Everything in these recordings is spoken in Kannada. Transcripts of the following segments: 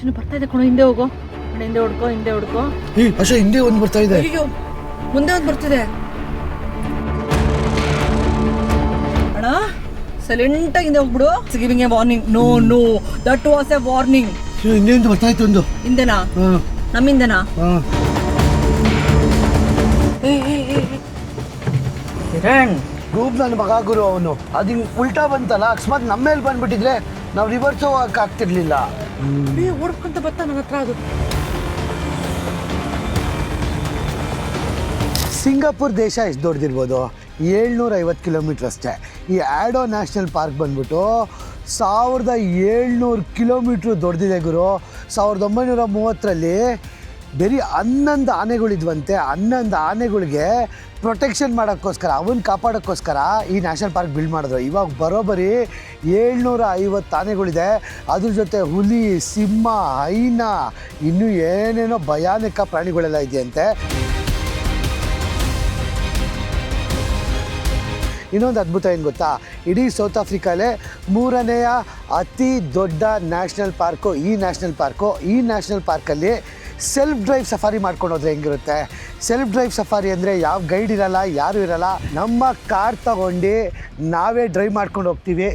ಚಿನ್ನು ಬರ್ತಾ ಇದೆ ಕಣ, ಹಿಂದೆ ಹೋಗೋ, ಹಿಂದೆ ಹುಡ್ಕೋ, ಹಿಂದೆ ಹುಡ್ಕೋ. ಅಶಾ ಹಿಂದೆ ಒಂದು ಬರ್ತಾ ಇದೆ. ಅಯ್ಯೋ ಮುಂದೆ ಒಂದು ಬರ್ತಿದೆ ಅಣ್ಣ. ಸೈಲೆಂಟ್ ಆಗಿ ಹಿಂದೆ ಹೋಗ್ಬಿಡು. Giving a warning. No no, that was a warning. ಹಿಂದೆ ಒಂದು ಬರ್ತಾ ಇತ್ತು ಒಂದು. ಹಿಂದೆನಾ? ನಮ್ಮಿಂದನಾ? ಕಿರಣ್ ರೂಪ್ ನನ್ನ ಮಗ ಗುರು ಅವನು. ಅದು ಹಿಂಗೆ ಉಲ್ಟಾ ಬಂತಲ್ಲ, ಅಕಸ್ಮಾತ್ ನಮ್ಮ ಮೇಲೆ ಬಂದ್ಬಿಟ್ಟಿದ್ರೆ ನಾವು ರಿವರ್ಸ್ ಹೋಗಕ್ಕೆ ಆಗ್ತಿರ್ಲಿಲ್ಲ. ಓಡ್ಕೊಂತ ಬರ್ತಾ ನನ್ನ ಹತ್ರ. ಅದು ಸಿಂಗಾಪುರ್ ದೇಶ ಎಷ್ಟು ದೊಡ್ಡದಿರ್ಬೋದು? 750 ಕಿಲೋಮೀಟ್ರ್ ಅಷ್ಟೇ. ಈ ಆ್ಯಡೋ ನ್ಯಾಷನಲ್ ಪಾರ್ಕ್ ಬಂದ್ಬಿಟ್ಟು 1700 ಕಿಲೋಮೀಟ್ರ್ ದೊಡ್ಡದಿದೆ ಗುರು. 1930ರಲ್ಲಿ ಬರೀ 11 ಆನೆಗಳಿದ್ವಂತೆ. 11 ಆನೆಗಳಿಗೆ ಪ್ರೊಟೆಕ್ಷನ್ ಮಾಡೋಕ್ಕೋಸ್ಕರ, ಅವನ್ನ ಕಾಪಾಡೋಕ್ಕೋಸ್ಕರ ಈ ನ್ಯಾಷನಲ್ ಪಾರ್ಕ್ ಬಿಲ್ಡ್ ಮಾಡಿದ್ರು. ಇವಾಗ ಬರೋಬ್ಬರಿ 750 ಆನೆಗಳಿದೆ. ಅದ್ರ ಜೊತೆ ಹುಲಿ, ಸಿಂಹ, ಹೈನ, ಇನ್ನೂ ಏನೇನೋ ಭಯಾನಕ ಪ್ರಾಣಿಗಳೆಲ್ಲ ಇದೆಯಂತೆ. ಇನ್ನೊಂದು ಅದ್ಭುತ ಏನು ಗೊತ್ತಾ? ಇಡೀ ಸೌತ್ ಆಫ್ರಿಕಾಲೇ 3ನೇಯ ಅತಿ ದೊಡ್ಡ ನ್ಯಾಷನಲ್ ಪಾರ್ಕು ಈ ನ್ಯಾಷನಲ್ ಪಾರ್ಕು. ಈ ನ್ಯಾಷನಲ್ ಪಾರ್ಕಲ್ಲಿ ಸೆಲ್ಫ್ ಡ್ರೈವ್ ಸಫಾರಿ ಮಾಡ್ಕೊಂಡು ಹೋದ್ರೆ ಹೆಂಗಿರುತ್ತೆ? ಸೆಲ್ಫ್ ಡ್ರೈವ್ ಸಫಾರಿ ಅಂದರೆ ಯಾವ ಗೈಡ್ ಇರಲ್ಲ, ಯಾರೂ ಇರಲ್ಲ. ನಮ್ಮ ಕಾರ್ ತಗೊಂಡು ನಾವೇ ಡ್ರೈವ್ ಮಾಡ್ಕೊಂಡು ಹೋಗ್ತೀವಿ.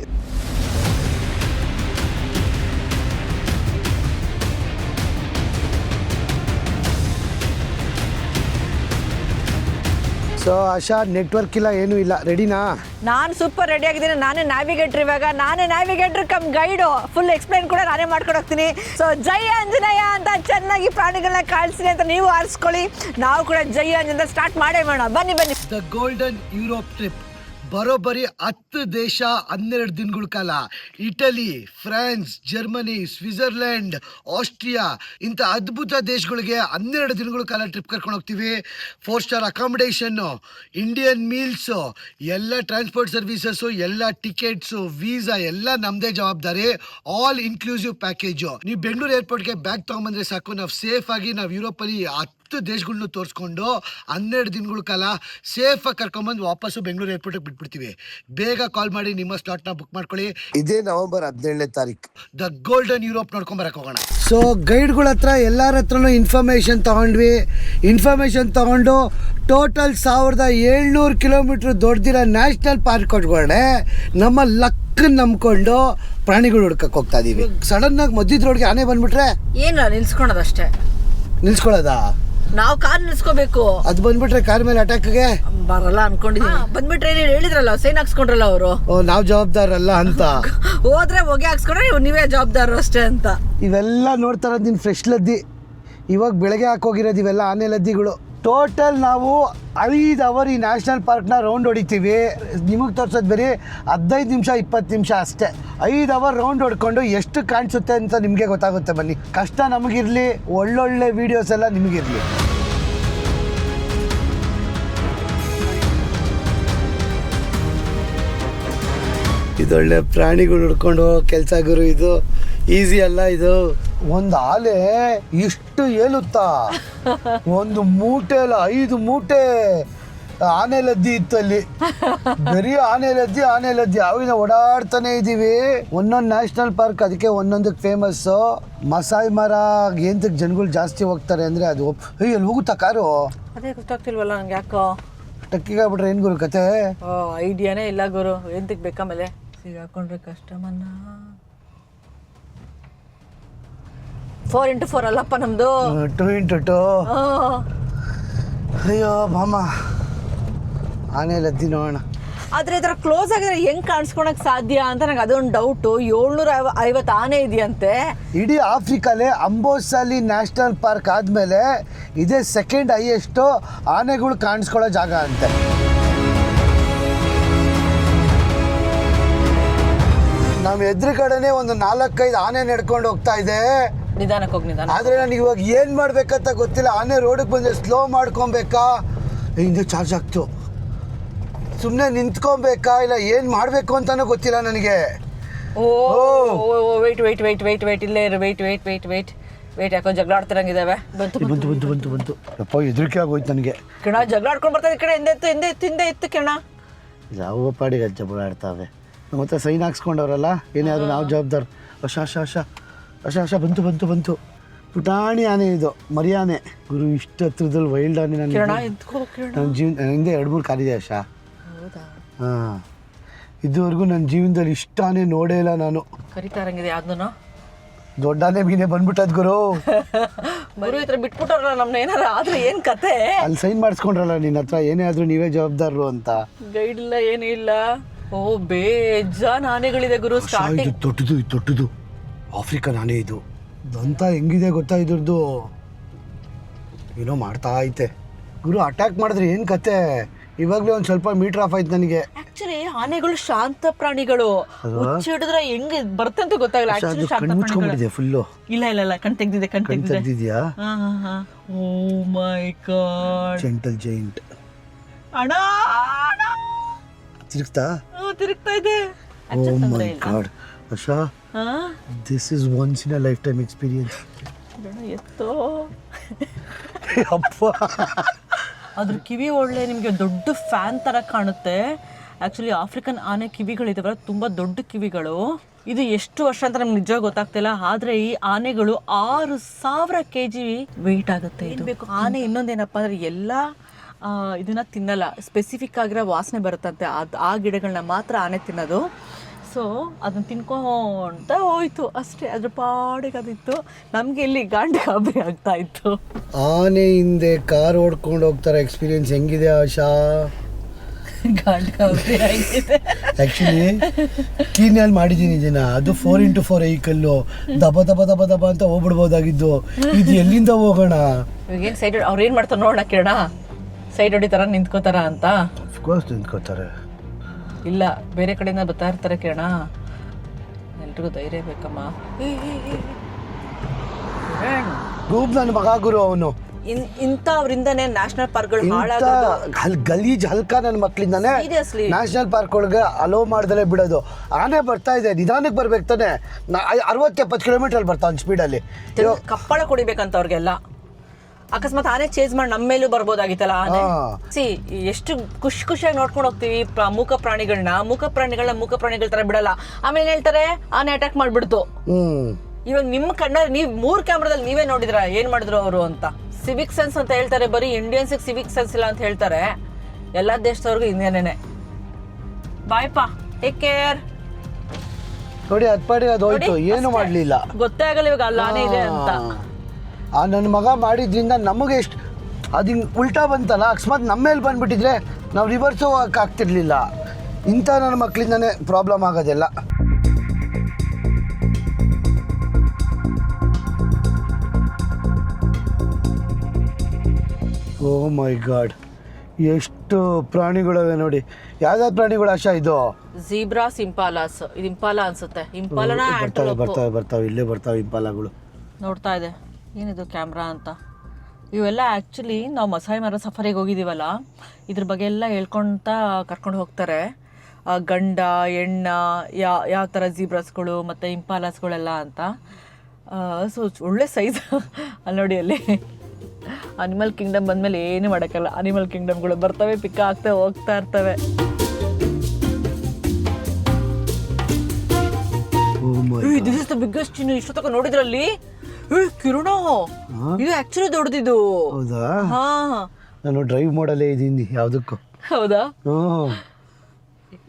ಸೊ ಆಶಾ, ನೆಟ್ವರ್ಕ್ ಇಲ್ಲ, ಏನೂ ಇಲ್ಲ. ರೆಡಿನಾ? ನಾನು ಸೂಪರ್ ರೆಡಿ ಆಗಿದ್ದೀನಿ. ನಾನೇ ನ್ಯಾವಿಗೇಟರ್. ಇವಾಗ ನಾನೇ navigator come guide. Full explain ಕೂಡ ನಾನೇ ಮಾಡ್ಕೊಂಡು ಹೋಗ್ತೀನಿ. ಸೊ ಜೈ ಆಂಜನೇಯ ಅಂತ ಚೆನ್ನಾಗಿ ಪ್ರಾಣಿಗಳನ್ನ ಕಾಣಿಸ್ತೀನಿ ಅಂತ ನೀವು ಆರಿಸ್ಕೊಳ್ಳಿ. ನಾವು ಕೂಡ ಜೈ ಆಂಜನೇಯ ಸ್ಟಾರ್ಟ್ ಮಾಡೇ ಮಾಡೋಣ. ಬನ್ನಿ ಬನ್ನಿ. ದ ಗೋಲ್ಡನ್ ಯುರೋಪ್ ಟ್ರಿಪ್ ಬರೋಬ್ಬರಿ 10 ದೇಶ 12 ದಿನಗಳ ಕಾಲ. Italy, France, Germany, Switzerland, Austria ಇಂಥ ಅದ್ಭುತ ದೇಶಗಳಿಗೆ 12 ದಿನಗಳ ಕಾಲ ಟ್ರಿಪ್ ಕರ್ಕೊಂಡು ಹೋಗ್ತೀವಿ. 4 ಸ್ಟಾರ್ ಅಕಾಮಿಡೇಷನ್ನು, ಇಂಡಿಯನ್ ಮೀಲ್ಸು, ಎಲ್ಲ ಟ್ರಾನ್ಸ್ಪೋರ್ಟ್ ಸರ್ವಿಸಸ್ಸು, ಎಲ್ಲ ಟಿಕೆಟ್ಸು, ವೀಸಾ ಎಲ್ಲ ನಮ್ಮದೇ ಜವಾಬ್ದಾರಿ. All inclusive package. ನೀವು ಬೆಂಗಳೂರು ಏರ್ಪೋರ್ಟ್ಗೆ ಬ್ಯಾಗ್ ತೊಗೊಂಬಂದ್ರೆ ಸಾಕು, ನಾವು ಸೇಫಾಗಿ ನಾವು ಯುರೋಪಲ್ಲಿ 10 ದೇಶಗಳನ್ನ ತೋರಿಸ್ಕೊಂಡು 12 ದಿನಗಳ ಕಾಲ ಸೇಫಾಗಿ ಕರ್ಕೊಂಬಂದು ವಾಪಸ್ಸು ಬೆಂಗಳೂರು ಏರ್ಪೋರ್ಟಿಗೆ ಬಿಟ್ಬಿಡ್ತೀವಿ. ಬೇಗ ಕಾಲ್ ಮಾಡಿ ನಿಮ್ಮ ಸ್ಲಾಟ್ನ ಬುಕ್ ಮಾಡ್ಕೊಳ್ಳಿ. ಇದೇ ನವೆಂಬರ್ 17ನೇ ತಾರೀಕು ದ ಗೋಲ್ಡನ್ ಯುರೋಪ್ ನೋಡ್ಕೊಂಬರಕ್ಕೆ ಹೋಗೋಣ. ಸೊ ಗೈಡ್ಗಳ ಹತ್ರ ಎಲ್ಲರ ಹತ್ರನೂ ಇನ್ಫಾರ್ಮೇಷನ್ ತೊಗೊಂಡ್ವಿ. ಇನ್ಫಾರ್ಮೇಷನ್ ತೊಗೊಂಡು ಟೋಟಲ್ 1700 ಕಿಲೋಮೀಟ್ರ್ ದೊಡ್ಡದಿರೋ ನ್ಯಾಷನಲ್ ಪಾರ್ಕ್ ಕೊಟ್ಕೊಂಡೆ ನಮ್ಮ ಲಕ್ ನಂಬ್ಕೊಂಡು ಪ್ರಾಣಿಗಳು ಹುಡ್ಕಕ್ಕೆ ಹೋಗ್ತಾ ಇದೀವಿ. ಸಡನ್ನಾಗಿ ಮಧ್ಯದ ರೋಡ್ಗೆ ಆನೆ ಬಂದ್ಬಿಟ್ರೆ ಏನಿಲ್ಲ, ನಿಲ್ಸ್ಕೊಳೋದಷ್ಟೇ. ನಿಲ್ಸ್ಕೊಳ್ಳೋದಾ? ನಾವು ಕಾರ್ ನಿಲ್ಸ್ಕೋಬೇಕು. ಅದು ಬಂದ್ಬಿಟ್ರೆ ಕಾರ್ ಮೇಲೆ ಅಟ್ಯಾಕ್ಗೆ ಬರಲ್ಲ ಅನ್ಕೊಂಡಿದ್ದೀನಿ. ಬಂದ್ಬಿಟ್ರೆ ನೀವು ಹೇಳಿದ್ರಲ್ಲ, ಸೈನ್ ಹಾಕ್ಸ್ಕೊಂಡ್ರಲ್ಲ ಅವರು, ನಾವು ಜವಾಬ್ದಾರಲ್ಲ ಅಂತ. ಹೋದ್ರೆ ಹೊಗೆ ಹಾಕ್ಸ್ಕೊಂಡ್ರೆ ನೀವೇ ಜವಾಬ್ದಾರರು ಅಷ್ಟೇ ಅಂತ. ಇವೆಲ್ಲ ನೋಡ್ತಾ ಇರೋದು ನೀನು ಫ್ರೆಶ್ ಲದ್ದಿ. ಇವಾಗ ಬೆಳಗ್ಗೆ ಹಾಕೋಗಿರೋದು ಇವೆಲ್ಲ ಆನೆ ಲದ್ದಿಗಳು. ಟೋಟಲ್ ನಾವು 5 ಅವರ್ ಈ ನ್ಯಾಷನಲ್ ಪಾರ್ಕ್ನ ರೌಂಡ್ ಹೊಡಿತೀವಿ. ನಿಮಗೆ ತೋರ್ಸೋದು ಬರೀ 15 ನಿಮಿಷ 20 ನಿಮಿಷ ಅಷ್ಟೇ. 5 ಅವರ್ ರೌಂಡ್ ಹೊಡ್ಕೊಂಡು ಎಷ್ಟು ಕಾಣಿಸುತ್ತೆ ಅಂತ ನಿಮಗೆ ಗೊತ್ತಾಗುತ್ತೆ. ಬನ್ನಿ, ಕಷ್ಟ ನಮಗಿರಲಿ, ಒಳ್ಳೊಳ್ಳೆ ವೀಡಿಯೋಸ್ ಎಲ್ಲ ನಿಮಗಿರಲಿ. ಇದೊಳ್ಳೆ ಪ್ರಾಣಿಗಳು ಹಿಡ್ಕೊಂಡು ಕೆಲಸ ಗುರು. ಇದು ಈಸಿ ಅಲ್ಲ. ಇದು ಒಂದು ಆಲೆ ಇಷ್ಟು ಏಲುತ್ತಾ? ಒಂದು ಮೂಟೆ ಅಲ್ಲ, 5 ಮೂಟೆ ಆನೆ ಲದ್ದಿ ಇತ್ತಲ್ಲಿ. ಬರೀ ಆನೆ ಲದ್ದಿ ಅವಿನ ಓಡಾಡ್ತಾನೆ ಇದ್ದೀವಿ. ಒಂದೊಂದು ನ್ಯಾಷನಲ್ ಪಾರ್ಕ್ ಅದಕ್ಕೆ ಒಂದೊಂದಕ್ಕೆ ಫೇಮಸ್ಸು. ಮಸಾಯಿ ಮರ ಎಂತಕ್ಕೆ ಜನಗಳು ಜಾಸ್ತಿ ಹೋಗ್ತಾರೆ ಅಂದರೆ ಅದು. ಅಲ್ಲಿ ಹೋಗುತ್ತಾ ಕಾರು? ಅದೇ ಗೊತ್ತಾಗ್ತಿಲ್ವಲ್ಲ ನಂಗೆ. ಯಾಕೋ ಟಕ್ಕಿಗಾಗ್ಬಿಟ್ರೆ ಏನು ಗುರು ಕತೆ? ಐಡಿಯಾನೇ ಇಲ್ಲ ಗುರು. ಎಂತಕ್ಕೆ ಬೇಕಾಮೇಲೆ ಸಿಗಾಕೊಂಡ್ರೆ ಕಷ್ಟಮನ್ನ. 4x4 ಅಲ್ಲಪ್ಪ ನಮ್ದು, 2x2. ಅಯ್ಯೋ ಮಾಮ, ಆನೆ ಲದ್ದಿ ನೋಡೋಣ. ಆದರೆ ಈ ಥರ ಕ್ಲೋಸ್ ಆಗಿದ್ರೆ ಹೆಂಗೆ ಕಾಣಿಸ್ಕೊಳಕ್ಕೆ ಸಾಧ್ಯ ಅಂತ ನಂಗೆ ಅದೊಂದು ಡೌಟು. 750 ಆನೆ ಇದೆಯಂತೆ. ಇಡೀ ಆಫ್ರಿಕಾಲೇ ಅಂಬೋಸಾಲಿ ನ್ಯಾಷನಲ್ ಪಾರ್ಕ್ ಆದಮೇಲೆ ಇದೇ ಸೆಕೆಂಡ್ ಹೈಯೆಸ್ಟು ಆನೆಗಳು ಕಾಣಿಸ್ಕೊಳ್ಳೋ ಜಾಗ ಅಂತೆ. ನಮ್ಮ ಎದುರುಗಡೆನೆ ಒಂದು 4-5 ಆನೆ ನಡ್ಕೊಂಡು ಹೋಗ್ತಾ ಇದೆ. ನಿಧಾನಕ್ಕೆ ಹೋಗಿ ನಿಧಾನ. ಆದರೆ ನನಗೆ ಇವಾಗ ಏನು ಮಾಡ್ಬೇಕಂತ ಗೊತ್ತಿಲ್ಲ. ಆನೆ ರೋಡಿಗೆ ಬಂದರೆ ಸ್ಲೋ ಮಾಡ್ಕೊಬೇಕಾ, ಹಿಂದೆ ಚಾರ್ಜ್ ಆಗ್ತು, ಸುಮ್ಮನೆ ನಿಂತ್ಕೊಬೇಕಾ, ಇಲ್ಲ ಏನು ಮಾಡಬೇಕು ಅಂತಲೂ ಗೊತ್ತಿಲ್ಲ ನನಗೆ. ವೆಯ್ಟ್ ಇಲ್ಲೇ ಇರು. ವೆಯ್ಟ್ ಯಾಕೋ ಜಗಳ ಆಡ್ತಿರಂಗಿದ್ದಾವೆ. ಬಂತು ಅಪ್ಪ, ಹೆದರಿಕೆ ಆಗೋಯ್ತು ನನಗೆ. ಕಿಣ ಜಗಳ ಆಡ್ಕೊಂಡು ಬರ್ತಾ ಈ ಕಡೆ. ಹಿಂದೆ ಇತ್ತು ಕಿಣ. ಯಾವ ಪಾಡಿಗೆ ಜಗಳ ಆಡ್ತಾವೆ. ನಮ್ಮ ಹತ್ರ ಸೈನ್ ಹಾಕ್ಸ್ಕೊಂಡವ್ರಲ್ಲ, ಏನಾದ್ರು ನಾವು ಜವಾಬ್ದಾರ. ಆಶಾ ಬಂತು ಪುಟಾಣಿ ಆನೆ ಇದು ಮರಿ ಆನೆ ಗುರು. ಇಷ್ಟು ಹತ್ರದಲ್ಲಿ ವೈಲ್ಡ್ ಆನೆ ಕಿರಣ ನನ್ನ ಎತ್ಕೋ ಕಿರಣ. ಜೀವನ ಹಿಂದೆ 2-3 ಕಾಲಿದೆ ಆಶಾ. ಹೌದಾ? ಹಾಂ, ಇದುವರೆಗೂ ನನ್ನ ಜೀವನದಲ್ಲಿ ಇಷ್ಟ ಆನೆ ನೋಡೇ ಇಲ್ಲ ನಾನು. ಕರಿತಾರಂಗಿದೆ ಯಾವ್ದನ ದೊಡ್ಡ ಆನೆ ಮೀನೆ ಬಂದ್ಬಿಟ್ಟದ್ ಗುರು. ಗುರು ಈ ಥರ ಬಿಟ್ಬಿಟ್ಟಾರಲ್ಲ ನಮ್ನ, ಏನಾರ ಆದ್ರೆ ಏನ್ ಕತೆ? ಅಲ್ಲಿ ಸೈನ್ ಮಾಡಿಸ್ಕೊಂಡ್ರಲ್ಲ ನಿನ್ನ ಹತ್ರ, ಏನೇ ಆದ್ರೂ ನೀವೇ ಜವಾಬ್ದಾರರು ಅಂತ. ಗೈಡ್ ಇಲ್ಲ ಏನೂ ಇಲ್ಲ. ಓ ಬೇಜಾನ್ ಆನೆಗಳಿದೆ ಗುರು. ಇದು ಸ್ಟಾರ್ಟಿಂಗ್ ದೊಡ್ಡದು ಆಫ್ರಿಕನ್ ಆನೆ ಇದು. ದಂತ ಹೆಂಗಿದೆ ಗೊತ್ತಾ ಇದ್ರದ್ದು? ಏನೋ ಮಾಡ್ತಾ ಐತೆ ಗುರು. ಅಟ್ಯಾಕ್ ಮಾಡಿದ್ರೆ ಏನ್ ಕತೆ? ಇವಾಗ್ಲೇ ಒಂದ್ ಸ್ವಲ್ಪ ಮೀಟರ್ ಆಫ್ ಆಯ್ತು ನನಗೆ. ಆಕ್ಚುಲಿ ಆನೆಗಳು ಶಾಂತ ಪ್ರಾಣಿಗಳು. ಹುಚ್ಚಿಡಿದ್ರೆ ಹೆಂಗ್ ಬರುತ್ತೆ ಅಂತ ಗೊತ್ತಾಗಲ್ಲ. ಆಕ್ಚುಲಿ ಶಾಂತ ಪ್ರಾಣಿಗಳು. ಫುಲ್ಲು ಇಲ್ಲ ಕಣ್ ತೆಗ್ದಿದೆ. ತೆಗ್ದಿದ್ಯಾ? Oh my God. Gentle giant ಅಣ್ಣ ತಿರುಗ್ತಾ ಇದೆ. Oh my God Asha, this is once in a life time experience. ಎತ್ತೋ ಅಪ್ಪ, ಅದ್ರ ಕಿವಿ ಒಳ್ಳೆ ನಿಮಗೆ ದೊಡ್ಡ ಫ್ಯಾನ್ ಥರ ಕಾಣುತ್ತೆ. ಆ್ಯಕ್ಚುಲಿ ಆಫ್ರಿಕನ್ ಆನೆ ಕಿವಿಗಳಿದಾವಲ್ಲ, ತುಂಬ ದೊಡ್ಡ ಕಿವಿಗಳು. ಇದು ಎಷ್ಟು ವರ್ಷ ಅಂತ ನಮ್ಗೆ ನಿಜವಾಗಿ ಗೊತ್ತಾಗ್ತಿಲ್ಲ. ಆದರೆ ಈ ಆನೆಗಳು 6,000 kg ವೆಯ್ಟ್ ಆಗುತ್ತೆ. ಇದು ಬೇಕು ಆನೆ. ಇನ್ನೊಂದೇನಪ್ಪ ಅಂದರೆ ಎಲ್ಲ ಇದನ್ನು ತಿನ್ನಲ್ಲ. ಸ್ಪೆಸಿಫಿಕ್ ಆಗಿರೋ ವಾಸನೆ ಬರುತ್ತಂತೆ, ಆ ಗಿಡಗಳನ್ನ ಮಾತ್ರ ಆನೆ ತಿನ್ನೋದು. ಸೊ ಅದನ್ನು ತಿನ್ಕೊಂತ ಹೋಯ್ತು ಅಷ್ಟೇ. ಅದ್ರ ಪಾಡಿಗೆ ಅದಿತ್ತು. ನಮಗೆ ಇಲ್ಲಿ ಗಾಬರಿ ಆಗ್ತಾ ಇತ್ತು. ಆನೆ ಹಿಂದೆ ಕಾರ್ ಓಡ್ಕೊಂಡು ಹೋಗ್ತಾರೆ. ಎಕ್ಸ್ಪೀರಿಯನ್ಸ್ ಹೆಂಗಿದೆ ಆಶಾ? ಗಾಬರಿ ಆಗಿದೆ. ಆ್ಯಕ್ಚುಲಿ ಕೀನ್ಯಾಲ್ ಮಾಡಿದ್ದೀನಿ ಇದನ್ನ. ಅದು 4x4 ವೆಹಿಕಲ್ಲು. ದಬ ಅಂತ ಹೋಗ್ಬಿಡ್ಬೋದಾಗಿದ್ದು. ಇದು ಎಲ್ಲಿಂದ ಹೋಗೋಣ? ಇವಾಗೇನು ಸೈಡ್ ಅವ್ರು ಏನು ಮಾಡ್ತಾರೆ ನೋಡೋಣ ಕಿರಣ. ಸೈಡ್ ಹೊಡಿತಾರ ನಿಂತ್ಕೋತಾರ ಅಂತ? ಅಫ್ಕೋರ್ಸ್ ನಿಂತ್ಕೋತಾರೆ. ಇಲ್ಲ, ಬೇರೆ ಕಡೆಯಿಂದ ಬರ್ತಾ ಇರ್ತಾರೆ ಕಿರಣ. ಎಲ್ರಿಗೂ ಧೈರ್ಯ ಬೇಕಮ್ಮ. ರೂಪ್ ನನ್ನ ಮಗ ಗುರು ಅವನು. ಇಂಥವ್ರಿಂದನೇ ನ್ಯಾಷನಲ್ ಪಾರ್ಕ್ಗಳು ಹಾಳಾಗೋದು. ಗಲೀಜ್ ಹಲ್ಕ ನನ್ನ ಮಕ್ಳಿಂದಾನೆ ಸೀರಿಯಸ್ಲಿ ನ್ಯಾಷನಲ್ ಪಾರ್ಕ್ ಒಳಗೆ ಅಲೋ ಮಾಡ್ದಲೇ ಬಿಡೋದು. ಆನೆ ಬರ್ತಾ ಇದೆ, ನಿಧಾನಕ್ಕೆ ಬರ್ಬೇಕು ತಾನೆ. 60-70 ಕಿಲೋಮೀಟರ್ ಬರ್ತಾವ ಸ್ಪೀಡಲ್ಲಿ. ಕಪ್ಪಳ ಕೊಡಿಬೇಕಂತ ಅವ್ರಿಗೆಲ್ಲ. ಅಕಸ್ಮಾತ್ ಆನೆ ಚೇಸ್ ಮಾಡಿ ನಮ್ಮ ಮೇಲೂ ಬರ್ಬೋದಾಗಿತ್ತಲ್ಲ ಆನೆ. ಎಷ್ಟು ಖುಷಿಯಾಗಿ ನೋಡ್ಕೊಂಡು ಹೋಗ್ತೀವಿ ಮೂಕ ಪ್ರಾಣಿಗಳ ತರ ಬಿಡಲ್ಲ. ಆಮೇಲೆ ಹೇಳ್ತಾರೆ ಆನೆ ಅಟ್ಯಾಕ್ ಮಾಡ್ಬಿಡ್ತು. ಇವಾಗ ನಿಮ್ಮ ಕಣ್ಣಲ್ಲಿ ನೀವು 3 ಕ್ಯಾಮ್ರಾದಲ್ಲಿ ನೀವೇ ನೋಡಿದ್ರ ಏನ್ ಮಾಡಿದ್ರು ಅವರು ಅಂತ. ಸಿವಿಕ್ ಸೆನ್ಸ್ ಅಂತ ಹೇಳ್ತಾರೆ, ಬರೀ ಇಂಡಿಯನ್ಸ್ ಸಿವಿಕ್ ಸೆನ್ಸ್ ಇಲ್ಲ ಅಂತ ಹೇಳ್ತಾರೆ. ಎಲ್ಲಾ ದೇಶದವ್ರಿಗೂ ಇನ್ನೇನೇನೆ. ಬಾಯ್ಪಾ, ಟೇಕ್ ಕೇರ್. ನೋಡಿ ಅದು ಹೋಯ್ತು, ಏನು ಮಾಡ್ಲಿಲ್ಲ. ಗೊತ್ತೇ ಆಗಲ್ಲ ಇವಾಗ ಅಲ್ಲಿ ಆನೆ ಇದೆ ಅಂತ. ನನ್ನ ಮಗ ಮಾಡಿದ್ರಿಂದ ನಮಗೆ ಎಷ್ಟು ಅದು ಹಿಂಗೆ ಉಲ್ಟಾ ಬಂತಲ್ಲ. ಅಕಸ್ಮಾತ್ ನಮ್ಮ ಮೇಲೆ ಬಂದ್ಬಿಟ್ಟಿದ್ರೆ ನಾವು ರಿವರ್ಸ್ ಹೋಗಕ್ಕೆ ಆಗ್ತಿರ್ಲಿಲ್ಲ. ಇಂಥ ನನ್ನ ಮಕ್ಕಳಿಂದನೇ ಪ್ರಾಬ್ಲಮ್ ಆಗೋದೆಲ್ಲ. ಓ ಮೈ ಗಾಡ್, ಎಷ್ಟು ಪ್ರಾಣಿಗಳವೆ ನೋಡಿ. ಯಾವ್ದಾವ್ದು ಪ್ರಾಣಿಗಳು ಆಶಾ? ಇದು ಝೀಬ್ರಾಸ್, ಇಂಪಾಲಾಸ್. ಇದು ಇಂಪಾಲ ಅನ್ಸುತ್ತೆ. ಇಂಪಾಲನ ಬರ್ತಾವೆ ಇಲ್ಲೇ ಬರ್ತಾವೆ ಇಂಪಾಲಗಳು. ನೋಡ್ತಾ ಇದೆ ಏನಿದು ಕ್ಯಾಮ್ರಾ ಅಂತ. ಇವೆಲ್ಲ ಆ್ಯಕ್ಚುಲಿ ನಾವು ಮಸಾಯಿ ಮರ ಸಫಾರಿಗೆ ಹೋಗಿದ್ದೀವಲ್ಲ, ಇದ್ರ ಬಗ್ಗೆ ಎಲ್ಲ ಹೇಳ್ಕೊಳ್ತಾ ಕರ್ಕೊಂಡು ಹೋಗ್ತಾರೆ. ಗಂಡ ಹೆಣ್ಣ ಯಾವ ಥರ ಝೀಬ್ರಾಸ್ಗಳು ಮತ್ತು ಇಂಪಾಲಾಸ್ಗಳೆಲ್ಲ ಅಂತ. ಸೊ ಒಳ್ಳೆ ಸೈಜ್. ಅಲ್ಲಿ ನೋಡಿ, ಅಲ್ಲಿ ಅನಿಮಲ್ ಕಿಂಗ್ಡಮ್ ಬಂದಮೇಲೆ ಏನು ಮಾಡೋಕ್ಕಲ್ಲ. ಅನಿಮಲ್ ಕಿಂಗ್ಡಮ್ಗಳು ಬರ್ತವೆ, ಪಿಕ್ ಆಗ್ತಾ ಹೋಗ್ತಾ ಇರ್ತವೆ. ದಿಸ್ ಇಸ್ ದ ಬಿಗ್ಗೆಸ್ಟ್ ಚಿನ್ನು. ಇಷ್ಟೊತ್ತಕ ನೋಡಿದ್ರಲ್ಲಿ ಕಿರಣ, ಇದು ಆಕ್ಚುಲಿ ದೊಡ್ಡದಿದು. ಹೌದಾ? ಹಾ, ನಾನು ಡ್ರೈವ್ ಮಾಡಲೇ ಇದ್ದೀನಿ ಯಾವುದಕ್ಕೂ. ಹೌದಾ?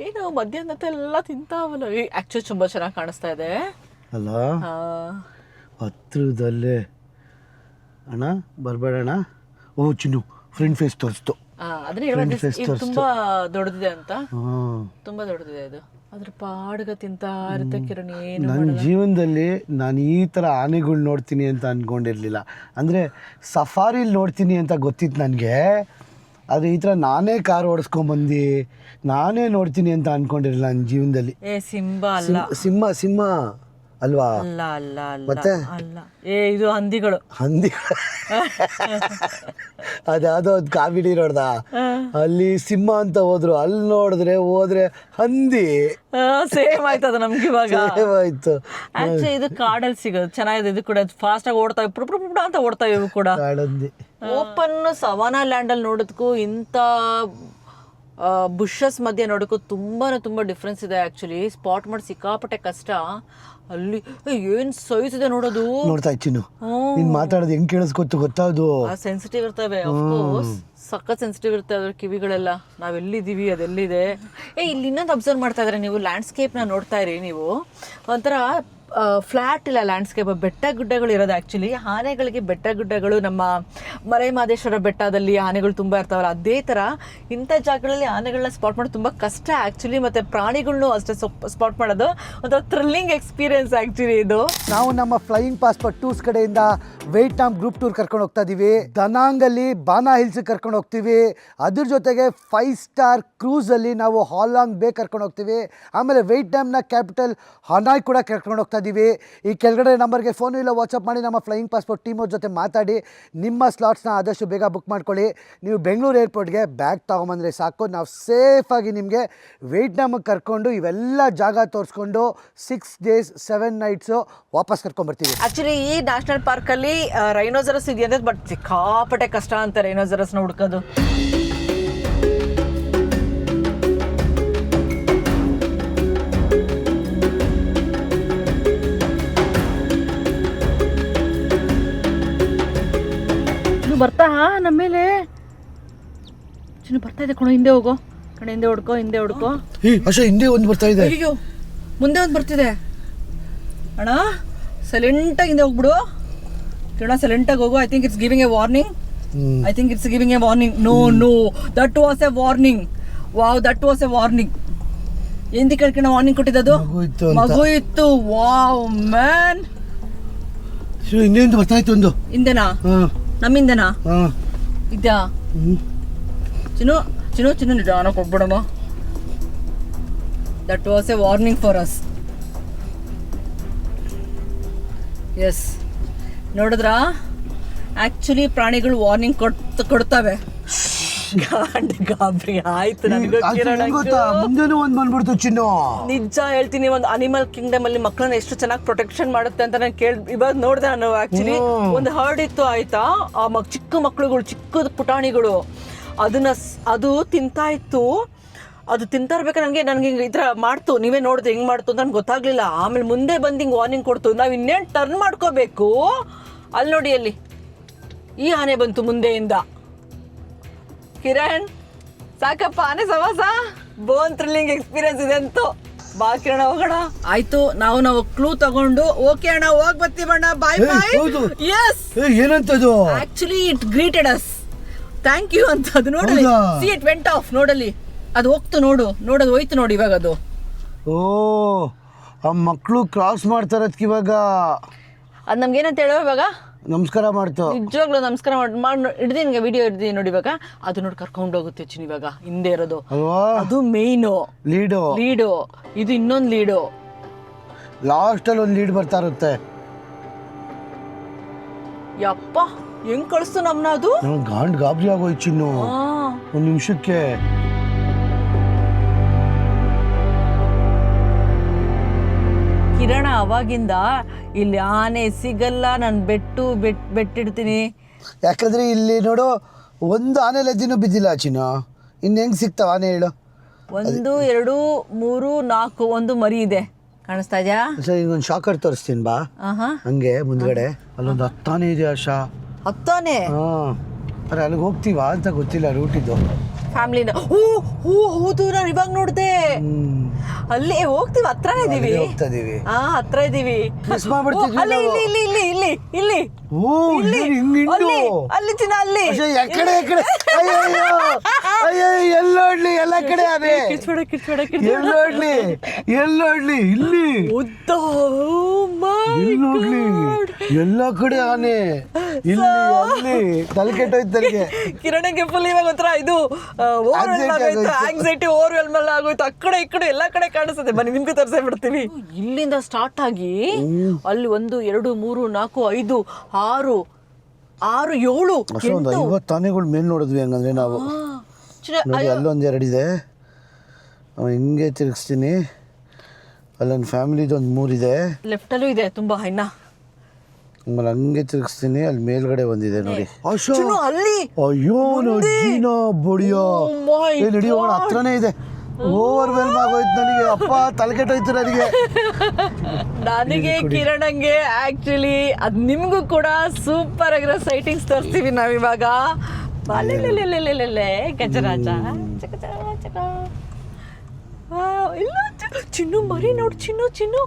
ಏನು ಮಧ್ಯಾಹ್ನ ಎಲ್ಲ ತಿಂತಾವಲ್ಲ. ಆಕ್ಚುಲಿ ತುಂಬಾ ಚೆನ್ನಾಗಿ ಕಾಣಿಸ್ತಾ ಇದೆ ಅಲ್ಲ. ಹತ್ರದಲ್ಲೇ ಅಣ್ಣ ಬರ್ಬೇಡಣ್ಣ. ಓ ಚಿನ್ನು, ಫ್ರಂಟ್ ಫೇಸ್ ತೋರಿಸ್ತು. ಅದನ್ನ ತುಂಬಾ ದೊಡ್ಡದಿದೆ ಅಂತ. ತುಂಬಾ ದೊಡ್ಡದಿದೆ ಇದು. ಅದ್ರ ಪಾಡ್ಗ ತಿಂತಾ ಇರುತ್ತೆ ಕಿರಣ್. ಏನು ನನ್ನ ಜೀವನದಲ್ಲಿ ನಾನು ಈ ಥರ ಆನೆಗಳು ನೋಡ್ತೀನಿ ಅಂತ ಅಂದ್ಕೊಂಡಿರಲಿಲ್ಲ. ಅಂದರೆ ಸಫಾರಿಲಿ ನೋಡ್ತೀನಿ ಅಂತ ಗೊತ್ತಿತ್ತು ನನಗೆ. ಆದರೆ ಈ ಥರ ನಾನೇ ಕಾರ್ ಓಡಿಸ್ಕೊಂಬಂದು ನಾನೇ ನೋಡ್ತೀನಿ ಅಂತ ಅಂದ್ಕೊಂಡಿರಲಿಲ್ಲ ನನ್ನ ಜೀವನದಲ್ಲಿ. ಸಿಂಬಾ ಅಲ್ಲ, ಸಿಂಹ ಅಲ್ವಾ? ಅಲ್ಲ ಅಲ್ಲ ಅಲ್ಲ ಮತ್ತೆ ಅಲ್ಲ. ಇದು ಹಂದಿಗಳು. ಅದ್ಯಾವುದೋ ಒಂದು ಕಾಮಿಡಿ ನೋಡ್ದ, ಅಲ್ಲಿ ಸಿಂಹ ಅಂತ ಅಲ್ಲಿ ಹೋದ್ರೆ ಹಂದಿ. ಸೇಮ್ ಆಯ್ತದ ನಮ್ಗೆ ಇವಾಗ. ಆಯ್ತು. ಆಕ್ಚುಲಿ ಇದು ಕಾಡಲ್ಲಿ ಸಿಗೋದು ಚೆನ್ನಾಗಿದೆ. ಇದು ಕೂಡ ಫಾಸ್ಟ್ ಆಗಿ ಓಡ್ತಾವೆ, ಪುಡ ಅಂತ ಓಡ್ತಾವೆ ಇವು ಕೂಡ. ಓಪನ್ ಸವಾನಾ ಲ್ಯಾಂಡ್ ಅಲ್ಲಿ ನೋಡೋದಕ್ಕೂ ಇಂಥ ಬುಷಸ್ ಮಧ್ಯೆ ನೋಡೋಕ್ಕೂ ತುಂಬ ಡಿಫ್ರೆನ್ಸ್ ಇದೆ. ಆ್ಯಕ್ಚುಲಿ ಸ್ಪಾಟ್ ಮಾಡಿ ಸಿಕ್ಕಾಪಟ್ಟೆ ಕಷ್ಟ. ಅಲ್ಲಿ ಏನ್ ಸೈಜ್ ಇದೆ ನೋಡೋದು. ನೋಡ್ತಾ ಇಚ್ಚಿನು ನೀನ್ ಮಾತಾಡೋದು ಹೆಂಗ್ ಕೇಳಿಸ್ಕೊತ್ತು ಗೊತ್ತಾದು. ಸೆನ್ಸಿಟಿವ್ ಇರ್ತವೆ, ಅಫ್ಕೋರ್ಸ್ ಸಖತ್ ಸೆನ್ಸಿಟಿವ್ ಇರುತ್ತೆ ಅದ್ರ ಕಿವಿಗಳೆಲ್ಲ. ನಾವೆಲ್ಲಿದ್ದೀವಿ ಅದೆಲ್ಲಿದೆ. ಇಲ್ಲಿ ಇನ್ನೊಂದು ಅಬ್ಸರ್ವ್ ಮಾಡ್ತಾ ಇದ್ರೆ ನೀವು, ಲ್ಯಾಂಡ್ಸ್ಕೇಪ್ನ ನೋಡ್ತಾ ಇರಿ ನೀವು, ಒಂಥರ ಫ್ಲ್ಯಾಟ್ ಇಲ್ಲ ಲ್ಯಾಂಡ್ಸ್ಕೇಪ್, ಬೆಟ್ಟ ಗುಡ್ಡಗಳು ಇರೋದು. ಆ್ಯಕ್ಚುಲಿ ಆನೆಗಳಿಗೆ ಬೆಟ್ಟ ಗುಡ್ಡಗಳು, ನಮ್ಮ ಮಲೆಮಹದೇಶ್ವರ ಬೆಟ್ಟದಲ್ಲಿ ಆನೆಗಳು ತುಂಬ ಇರ್ತಾವಲ್ಲ, ಅದೇ ಥರ ಇಂಥ ಜಾಗಗಳಲ್ಲಿ ಆನೆಗಳನ್ನ ಸ್ಪಾಟ್ ಮಾಡೋದು ತುಂಬ ಕಷ್ಟ ಆ್ಯಕ್ಚುಲಿ. ಮತ್ತು ಪ್ರಾಣಿಗಳ್ನು ಅಷ್ಟೇ ಸ್ಪಾಟ್ ಮಾಡೋದು ಒಂಥರ ಥ್ರಿಲ್ಲಿಂಗ್ ಎಕ್ಸ್ಪೀರಿಯನ್ಸ್ ಆ್ಯಕ್ಚುಲಿ ಇದು. ನಾವು ನಮ್ಮ ಫ್ಲೈಯಿಂಗ್ ಪಾಸ್ಪೋರ್ಟ್ ಟೂರ್ಸ್ ಕಡೆಯಿಂದ ವಿಯೆಟ್ನಾಂ ಗ್ರೂಪ್ ಟೂರ್ ಕರ್ಕೊಂಡು ಹೋಗ್ತಾ ಇದೀವಿ. ದನಾಂಗಲ್ಲಿ ಬಾನಾ ಹಿಲ್ಸ್ ಕರ್ಕೊಂಡು ಹೋಗ್ತೀವಿ. ಅದ್ರ ಜೊತೆಗೆ 5 ಸ್ಟಾರ್ ಕ್ರೂಸಲ್ಲಿ ನಾವು ಹಾಲಾಂಗ್ ಬೇ ಕರ್ಕೊಂಡು ಹೋಗ್ತೀವಿ. ಆಮೇಲೆ ವಿಯೆಟ್ನಾಂನ ಕ್ಯಾಪಿಟಲ್ ಹನಾಯ್ ಕೂಡ ಕರ್ಕೊಂಡು ಹೋಗ್ತಾ ಇದ್ದೀವಿ. ಈ ಕೆಳಗಡೆ ನಂಬರ್ಗೆ ಫೋನು ಇಲ್ಲ ವಾಟ್ಸಪ್ ಮಾಡಿ ನಮ್ಮ ಫ್ಲೈಯಿಂಗ್ ಪಾಸ್ಪೋರ್ಟ್ ಟೀಮ್ ಅವ್ರ ಜೊತೆ ಮಾತಾಡಿ ನಿಮ್ಮ ಸ್ಲಾಟ್ಸ್ನ ಆದಷ್ಟು ಬೇಗ ಬುಕ್ ಮಾಡ್ಕೊಳ್ಳಿ. ನೀವು ಬೆಂಗಳೂರು ಏರ್ಪೋರ್ಟ್ಗೆ ಬ್ಯಾಗ್ ತೊಗೊಂಬಂದರೆ ಸಾಕು, ನಾವು ಸೇಫಾಗಿ ನಿಮಗೆ ವಿಯೆಟ್ನಾಮಿಗೆ ಕರ್ಕೊಂಡು ಇವೆಲ್ಲ ಜಾಗ ತೋರಿಸ್ಕೊಂಡು 6 days 7 nights ವಾಪಸ್ ಕರ್ಕೊಂಡ್ಬರ್ತೀವಿ. ಆ್ಯಕ್ಚುಲಿ ಈ ನ್ಯಾಷನಲ್ ಪಾರ್ಕಲ್ಲಿ ರೈನೋಸರಸ್ ಇದೆಯಂದ್ರೆ, ಬಟ್ ಸಿಕ್ಕಾಪಟ್ಟೆ ಕಷ್ಟ ಅಂತ ರೈನೋಸರಸ್ನ ಹುಡ್ಕೋದು. ಬರ್ತಾ ನಮ್ಮ ಮೇಲೆ ಚಿನ್ನು ಬರ್ತಾ ಇದೆ ಕಣ, ಹಿಂದೆ ಹೋಗೋ ಕಣ, ಹಿಂದೆ ಹುಡ್ಕೋ, ಹಿಂದೆ ಹುಡ್ಕೋ. ಅಷ್ಟೇ ಹಿಂದೆ ಒಂದು ಬರ್ತಾ ಇದೆ. ಅಯ್ಯೋ ಮುಂದೆ ಒಂದು ಬರ್ತಿದೆ ಅಣ್ಣ, ಸೈಲೆಂಟಾಗಿ ಹಿಂದೆ ಹೋಗ್ಬಿಡು ಕಿರಣ, ಸೈಲೆಂಟಾಗಿ ಹೋಗು. I think it's giving a warning. I think it's giving a warning. No that was a warning. Wow, that was a warning. ಎಂದಿ ಕರ್ಕಿಣ ವಾರ್ನಿಂಗ್ ಕೊಟ್ಟಿದ್ದು? ಮಗು ಇತ್ತು. ವಾವ್ ಮ್ಯಾನ್, ಹಿಂದೆ ಬರ್ತಾ ಇತ್ತು ಒಂದು. ಹಿಂದೆನಾ? ನಮ್ಮಿಂದನಾ? ಇದ್ಯಾ? ಚಿನ್ನು ಚಿನ್ನು ಚಿನ್ನು ನಿಧಾನಕ್ಕೆ ಹೋಗ್ಬಿಡಮ್ಮ. That was a warning for us. Yes, ನೋಡಿದ್ರಾ? ಆ್ಯಕ್ಚುಲಿ ಪ್ರಾಣಿಗಳು ವಾರ್ನಿಂಗ್ ಕೊಡ್ತವೆ. ಗಾಬರಿ ಆಯ್ತು ನನಗೂ. ಮುಂದೆನೂ ಒಂದು ಬಂದ್ಬಿಡ್ತು ಚಿನ್ನು. ನಿಜ ಹೇಳ್ತೀನಿ, ಒಂದು ಅನಿಮಲ್ ಕಿಂಗ್ಡಮ್ ಅಲ್ಲಿ ಮಕ್ಕಳನ್ನ ಎಷ್ಟು ಚೆನ್ನಾಗಿ ಪ್ರೊಟೆಕ್ಷನ್ ಮಾಡುತ್ತೆ ಅಂತ ನಾನು ಇವಾಗ ನೋಡಿದೆ ನಾನು. ಆಕ್ಚುಲಿ ಒಂದು ಹರ್ಡ್ ಇತ್ತು ಆಯ್ತಾ, ಆ ಚಿಕ್ಕ ಮಕ್ಳುಗಳು, ಚಿಕ್ಕ ಪುಟಾಣಿಗಳು, ಅದು ತಿಂತಾ ಇತ್ತು. ಅದು ತಿಂತಾ ಇರ್ಬೇಕಾದ್ರೆ ನನಗೆ ಹಿಂಗೆ ಈ ಥರ ಮಾಡ್ತು. ನೀವೇ ನೋಡಿದೆ ಹೆಂಗೆ ಮಾಡ್ತು ಅಂತ ನನಗೆ ಗೊತ್ತಾಗ್ಲಿಲ್ಲ. ಆಮೇಲೆ ಮುಂದೆ ಬಂದು ಹಿಂಗೆ ವಾರ್ನಿಂಗ್ ಕೊಡ್ತು. ನಾವು ಇನ್ನೇನು ಟರ್ನ್ ಮಾಡ್ಕೋಬೇಕು. ಅಲ್ಲಿ ನೋಡಿ, ಅಲ್ಲಿ ಈ ಆನೆ ಬಂತು ಮುಂದೆಯಿಂದ. ಕಿರಣ್ ಸಾಕಪ್ಪ, ಆನೆ ಸವಾಸ ಬೋನ್ ಥ್ರಿಲ್ಲಿಂಗ್ ಎಕ್ಸ್ಪೀರಿಯನ್ಸ್ ಇದೆ ಅಂತೂ. ಬಾ ಕಿರಣ ಹೋಗೋಣ. ಆಯ್ತು, ನಾವು ಕ್ಲೂ ತಗೊಂಡು ಓಕೆ ಅಣ್ಣ ಹೋಗ್ ಬರ್ತೀವಣ್ಣ, ಬಾಯ್ ಬಾಯ್. ಎಸ್, ಏನಂತದು? Actually it greeted us, thank you ಅಂತ. ಅದು ನೋಡಲಿ, ಸಿ ಇಟ್ ವೆಂಟ್ ಆಫ್. ನೋಡಲಿ, ಅದು ಹೋಗ್ತು, ನೋಡೋದು ಹೋಯ್ತು ನೋಡಿ ಇವಾಗ ಅದು. ಓ, ಆ ಮಕ್ಕಳು ಕ್ರಾಸ್ ಮಾಡ್ತಾರದ್ಕೆ ಇವಾಗ ಅದು ನಮ್ಗೇನಂತ ಹೇಳೋ ಇವಾಗ? ನಮಸ್ಕಾರ ಮಾಡ್ತು. ನಿಜವಾಗ್ಲೂ ನಮಸ್ಕಾರ ಮಾಡಿ ಹಿಡ್ದು ನಿನ್ಗೆ ವಿಡಿಯೋ ಹಿಡ್ದು ನೋಡಿ ಇವಾಗ. ಅದು ನೋಡಿ ಕರ್ಕೊಂಡು ಹೋಗುತ್ತೆ ಚಿನ್. ಇವಾಗ ಹಿಂದೆ ಇರೋದು ಅದು ಮೇಯ್ನು ಲೀಡು, ಇದು ಇನ್ನೊಂದು ಲೀಡು. ಲಾಸ್ಟ್ ಅಲ್ಲಿ ಒಂದು ಲೀಡ್ ಬರ್ತಾ ಇರುತ್ತೆ. ಯಪ್ಪ, ಹೆಂಗ್ ಕಳಿಸ್ತು ನಮ್ನ ಅದು. ಗಾಬರಿ ಆಗೋಯ್ತು ಚಿನ್ನು ಒಂದು ನಿಮಿಷಕ್ಕೆ. ಕಿರಣ ಅವಾಗಿಂದ ಇಲ್ಲಿ ಆನೆ ಸಿಗಲ್ಲ, ನಾನು ಬೆಟ್ಟಿಡ್ತೀನಿ. ಯಾಕಂದ್ರೆ ಇಲ್ಲಿ ನೋಡು, ಒಂದು ಆನೆ ಲಜ್ಜಿನೂ ಬಿದ್ದಿಲ್ಲ ಚಿನ್ನು. ಇನ್ನು ಹೆಂಗ್ ಸಿಗ್ತಾವ ಆನೆ ಹೇಳು? 1 2 3 4 ಒಂದು ಮರಿ ಇದೆ, ಕಾಣಿಸ್ತಾ ಇದೆಯಾ? ಸರಿ, ಒಂದು ಶಾಕರ್ ತೋರಿಸ್ತೀನಿ ಬಾ. ಹಂಗೆ ಮುಂದ್ಗಡೆ ಅಲ್ಲೊಂದು 10 ಆನೆ ಇದೆ. ಆಶಾ 10 ಆನೆ? ಅರೆ ಅಲ್ಲಿಗೆ ಹೋಗ್ತೀವಾ ಅಂತ ಗೊತ್ತಿಲ್ಲ ರೂಟ್ ಇದು. ಫ್ಯಾಮಿಲಿನ ಹೌದು, ನಾನು ಇವಾಗ ನೋಡ್ದೆ. ಅಲ್ಲಿ ಹೋಗ್ತೀವಿ, ಹತ್ರನೇ ಇದೀವಿ. ಹತ್ರ ಇದೀವಿ. ಅಲ್ಲಿ ಚಿನ್ನ, ಅಲ್ಲಿ ಎಲ್ಲೋಡ್ಲಿ ಎಲ್ಲ ಕಡೆ ಅದೇ. ಎಲ್ಲೋಡ್ಲಿ ಇಲ್ಲಿ ಉದ್ದ, ಎಲ್ಲ ಕಡೆ ಆನೆ. ಇಲ್ಲಿ ಅಲ್ಲಿ ತಲೆ ಕೆಟ್ಟೋಯ್ತು ಕಿರಣಕ್ಕೆ ಫುಲ್ ಇವಾಗ ಒಂಥರ ಇದು ಆಂಗ್ಸೈಟಿ ಓವರ್ವೆಲ್ಮ್ ಆಗೋಯ್ತು. ಆ ಕಡೆ ಈ ಕಡೆ ಎಲ್ಲ ಕಡೆ ಕಾಣಿಸ್ತದೆ. ಬನ್ನಿ ನಿಮ್ಗೆ ತೋರಿಸೇ ಬಿಡ್ತೀವಿ. ಇಲ್ಲಿಂದ ಸ್ಟಾರ್ಟ್ ಆಗಿ ಅಲ್ಲಿ 1 2 3 4 5 6 6 7 50 ಆನೆಗಳು ಮೇಲ್ ನೋಡಿದ್ವಿ. ಹಂಗಂದ್ರೆ ನಾವು ಅಲ್ಲೊಂದು 2 ಇದೆ. ಹಿಂಗೆ ತಿರುಗಿಸ್ತೀನಿ. ಅಲ್ಲೊಂದು ಫ್ಯಾಮಿಲಿದು ಒಂದು 3 ಇದೆ. ಲೆಫ್ಟಲ್ಲೂ ಇದೆ ತುಂಬಾ ಇನ್ನ. ಆಮೇಲೆ ಹಂಗೆ ತಿರುಗಿಸ್ತೀನಿ. ಅಲ್ಲಿ ಮೇಲ್ಗಡೆ ಒಂದಿದೆ ನೋಡಿ. ಅಲ್ಲಿ ಅಯ್ಯೋ ಬಡಿಯೋ, ಹತ್ರನೇ ಇದೆ. ಓವರ್ವೆಲ್ಮ್ ಆಗೋಯ್ತು ನನಗೆ. ಅಪ್ಪ ತಲೆ ಕೆಟ್ಟೋಯ್ತು ನನಗೆ. ನನಗೆ ಕಿರಣಂಗೆ ಆಕ್ಚುಲಿ ಅದ್ ನಿಮ್ಗೂ ಕೂಡ ಸೂಪರ್ ಆಗಿರೋ ಸೈಟಿಂಗ್ಸ್ ತೋರಿಸ್ತೀವಿ ನಾವಿವಾಗ. ಗಜರಾಜ ಇಲ್ಲ ಚಿನ್ನು ಮರಿ ನೋಡು, ಚಿನ್ನು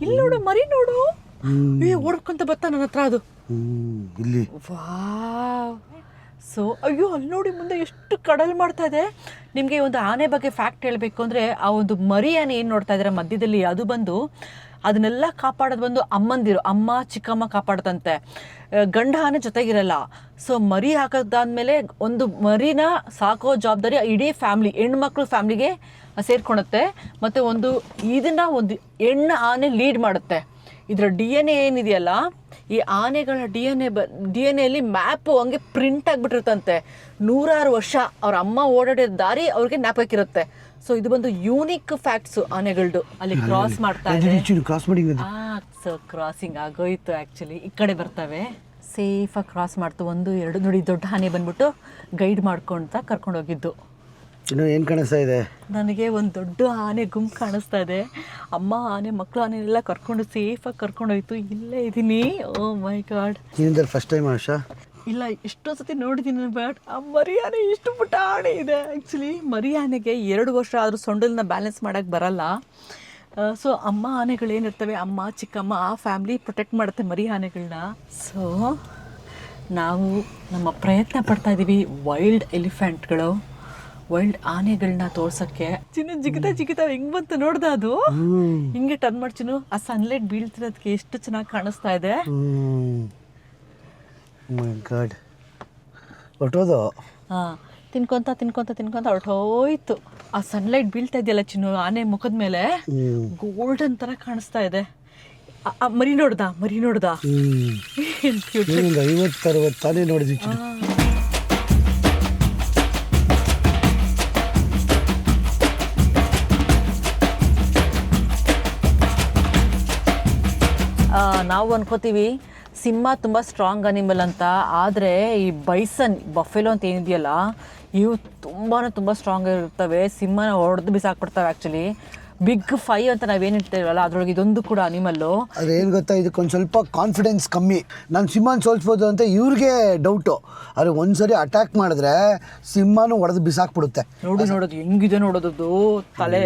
ಇಲ್ಲಿ ನೋಡು, ಮರಿ ನೋಡು. ಓಡ್ಕೊಂತ ಬರ್ತಾ ನನ್ನ ಹತ್ರ ಅದು ಇಲ್ಲಿ. ವಾವ್. ಸೊ ಅಯ್ಯೋ ಅಲ್ಲಿ ನೋಡಿ ಮುಂದೆ ಎಷ್ಟು ಕಡಲ್ ಮಾಡ್ತಾ ಇದೆ. ನಿಮಗೆ ಒಂದು ಆನೆ ಬಗ್ಗೆ ಫ್ಯಾಕ್ಟ್ ಹೇಳಬೇಕು ಅಂದರೆ, ಆ ಒಂದು ಮರಿ ಆನೆ ಏನು ನೋಡ್ತಾ ಇದ್ದಾರೆ ಮಧ್ಯದಲ್ಲಿ, ಅದು ಬಂದು ಅದನ್ನೆಲ್ಲ ಕಾಪಾಡೋದು ಬಂದು ಅಮ್ಮಂದಿರು, ಅಮ್ಮ ಚಿಕ್ಕಮ್ಮ ಕಾಪಾಡ್ತಂತೆ. ಗಂಡ ಆನೆ ಜೊತೆಗಿರಲ್ಲ. ಸೊ ಮರಿ ಹಾಕೋದಾದ್ಮೇಲೆ ಒಂದು ಮರಿನ ಸಾಕೋ ಜವಾಬ್ದಾರಿ ಇಡೀ ಫ್ಯಾಮ್ಲಿ, ಹೆಣ್ಮಕ್ಳು ಫ್ಯಾಮ್ಲಿಗೆ ಸೇರ್ಕೊಳುತ್ತೆ. ಮತ್ತು ಇದನ್ನು ಒಂದು ಹೆಣ್ಣು ಆನೆ ಲೀಡ್ ಮಾಡುತ್ತೆ. ಇದರ DNA ಏನಿದೆಯಲ್ಲ, ಈ ಆನೆಗಳ DNA ಮ್ಯಾಪು ಹಂಗೆ ಪ್ರಿಂಟ್ ಆಗಿಬಿಟ್ಟಿರುತ್ತಂತೆ. 100 ವರ್ಷ ಅವ್ರ ಅಮ್ಮ ಓಡಾಡಿದ ದಾರಿ ಅವ್ರಿಗೆ ಜ್ಞಾಪಕಿರುತ್ತೆ. ಸೊ ಇದು ಬಂದು ಯೂನಿಕ್ ಫ್ಯಾಕ್ಟ್ಸು ಆನೆಗಳದ್ದು. ಅಲ್ಲಿ ಕ್ರಾಸ್ ಮಾಡ್ತಾ ಇದೆ. ಸೊ ಕ್ರಾಸಿಂಗ್ ಆಗೋಯ್ತು ಆ್ಯಕ್ಚುಲಿ. ಈ ಕಡೆ ಬರ್ತವೆ, ಸೇಫಾಗಿ ಕ್ರಾಸ್ ಮಾಡ್ತು. 1, 2 ನೋಡಿ, ದೊಡ್ಡ ಆನೆ ಬಂದ್ಬಿಟ್ಟು ಗೈಡ್ ಮಾಡ್ಕೊಳ್ತಾ ಕರ್ಕೊಂಡೋಗಿದ್ದು. ಇನ್ನು ಏನು ಕಾಣಿಸ್ತಾ ಇದೆ ನನಗೆ? ಒಂದು ದೊಡ್ಡ ಆನೆ ಗುಂಪು ಕಾಣಿಸ್ತಾ ಇದೆ. ಅಮ್ಮ ಆನೆ, ಮಕ್ಕಳು ಆನೆ ಎಲ್ಲ ಕರ್ಕೊಂಡು ಸೇಫಾಗಿ ಕರ್ಕೊಂಡೋಯ್ತು. ಇಲ್ಲೇ ಇದ್ದೀನಿ. ಓ ಮೈ ಗಾಡ್. ಫಸ್ಟ್ ಟೈಮ್ ಆಶಾ? ಇಲ್ಲ, ಎಷ್ಟೋ ಸತಿ ನೋಡಿದ್ದೀನಿ. ಬಟ್ ಆ ಮರಿ ಆನೆ ಇಷ್ಟು ಪುಟ್ಟ ಆನೆ ಇದೆ. ಆ್ಯಕ್ಚುಲಿ ಮರಿ ಆನೆಗೆ 2 ವರ್ಷ ಆದರೂ ಸೊಂಡಲನ್ನ ಬ್ಯಾಲೆನ್ಸ್ ಮಾಡೋಕ್ಕೆ ಬರಲ್ಲ. ಸೊ ಅಮ್ಮ ಆನೆಗಳೇನಿರ್ತವೆ, ಅಮ್ಮ ಚಿಕ್ಕಮ್ಮ, ಆ ಫ್ಯಾಮ್ಲಿ ಪ್ರೊಟೆಕ್ಟ್ ಮಾಡುತ್ತೆ ಮರಿ ಆನೆಗಳನ್ನ. ಸೊ ನಾವು ನಮ್ಮ ಪ್ರಯತ್ನ ಪಡ್ತಾ ಇದ್ದೀವಿ ವೈಲ್ಡ್ ಎಲಿಫೆಂಟ್ಗಳು, ವೈಲ್ಡ್ ಆನೆಗಳನ್ನ ತೋರ್ಸಕ್ಕೆ. ಚಿನ್ನು ಜಿಗಿತ ಹೆಂಗ್ ಬಂತು ನೋಡ್ದ? ಅದು ಹಿಂಗೆ ಟರ್ನ್ ಮಾಡಿ ಚಿನ್ನು, ಆ ಸನ್ಲೈಟ್ ಬೀಳ್ತಿರೋದಕ್ಕೆ ಎಷ್ಟು ಚೆನ್ನಾಗಿ ಕಾಣಿಸ್ತಾ ಇದೆ. ಹೊಟ್ಟೋದು. ಹಾಂ, ತಿನ್ಕೊಂತ ಹೊರಟೋಯ್ತು. ಆ ಸನ್ಲೈಟ್ ಬೀಳ್ತಾ ಇದೆಯಲ್ಲ ಚಿನ್ನು ಆನೆ ಮುಖದ ಮೇಲೆ, ಗೋಲ್ಡನ್ ಥರ ಕಾಣಿಸ್ತಾ ಇದೆ. ಮರಿ ನೋಡ್ದ? 50-60 ತಾನೇ ನೋಡಿದ್ವಿ. ನಾವು ಅನ್ಕೋತೀವಿ ಸಿಂಹ ತುಂಬ ಸ್ಟ್ರಾಂಗ್ ಅನಿಮಲ್ ಅಂತ. ಆದರೆ ಈ ಬೈಸನ್, ಬಫೆಲೋ ಅಂತ ಏನಿದೆಯಲ್ಲ, ಇವು ತುಂಬ ಸ್ಟ್ರಾಂಗ್ ಇರ್ತವೆ. ಸಿಂಹನ ಹೊಡೆದು ಬಿಸಾಕ್ಬಿಡ್ತವೆ. ಆ್ಯಕ್ಚುಲಿ ಬಿಗ್ 5 ಅಂತ ನಾವೇನು ಇರ್ತೀವಲ್ಲ, ಅದರೊಳಗೆ ಇದೊಂದು ಕೂಡ ಅನಿಮಲ್ಲು. ಆದರೆ ಏನು ಗೊತ್ತಾ, ಇದಕ್ಕೊಂದು ಸ್ವಲ್ಪ ಕಾನ್ಫಿಡೆನ್ಸ್ ಕಮ್ಮಿ. ನಾನು ಸಿಂಹನ ಸೋಲ್ಸ್ಬೋದು ಅಂತ ಇವ್ರಿಗೆ ಡೌಟು. ಆದರೆ ಒಂದ್ಸರಿ ಅಟ್ಯಾಕ್ ಮಾಡಿದ್ರೆ ಸಿಂಹನೂ ಹೊಡೆದು ಬಿಸಾಕ್ಬಿಡುತ್ತೆ. ನೋಡೋದು ಹೆಂಗಿದೆ ನೋಡೋದು ತಲೆ.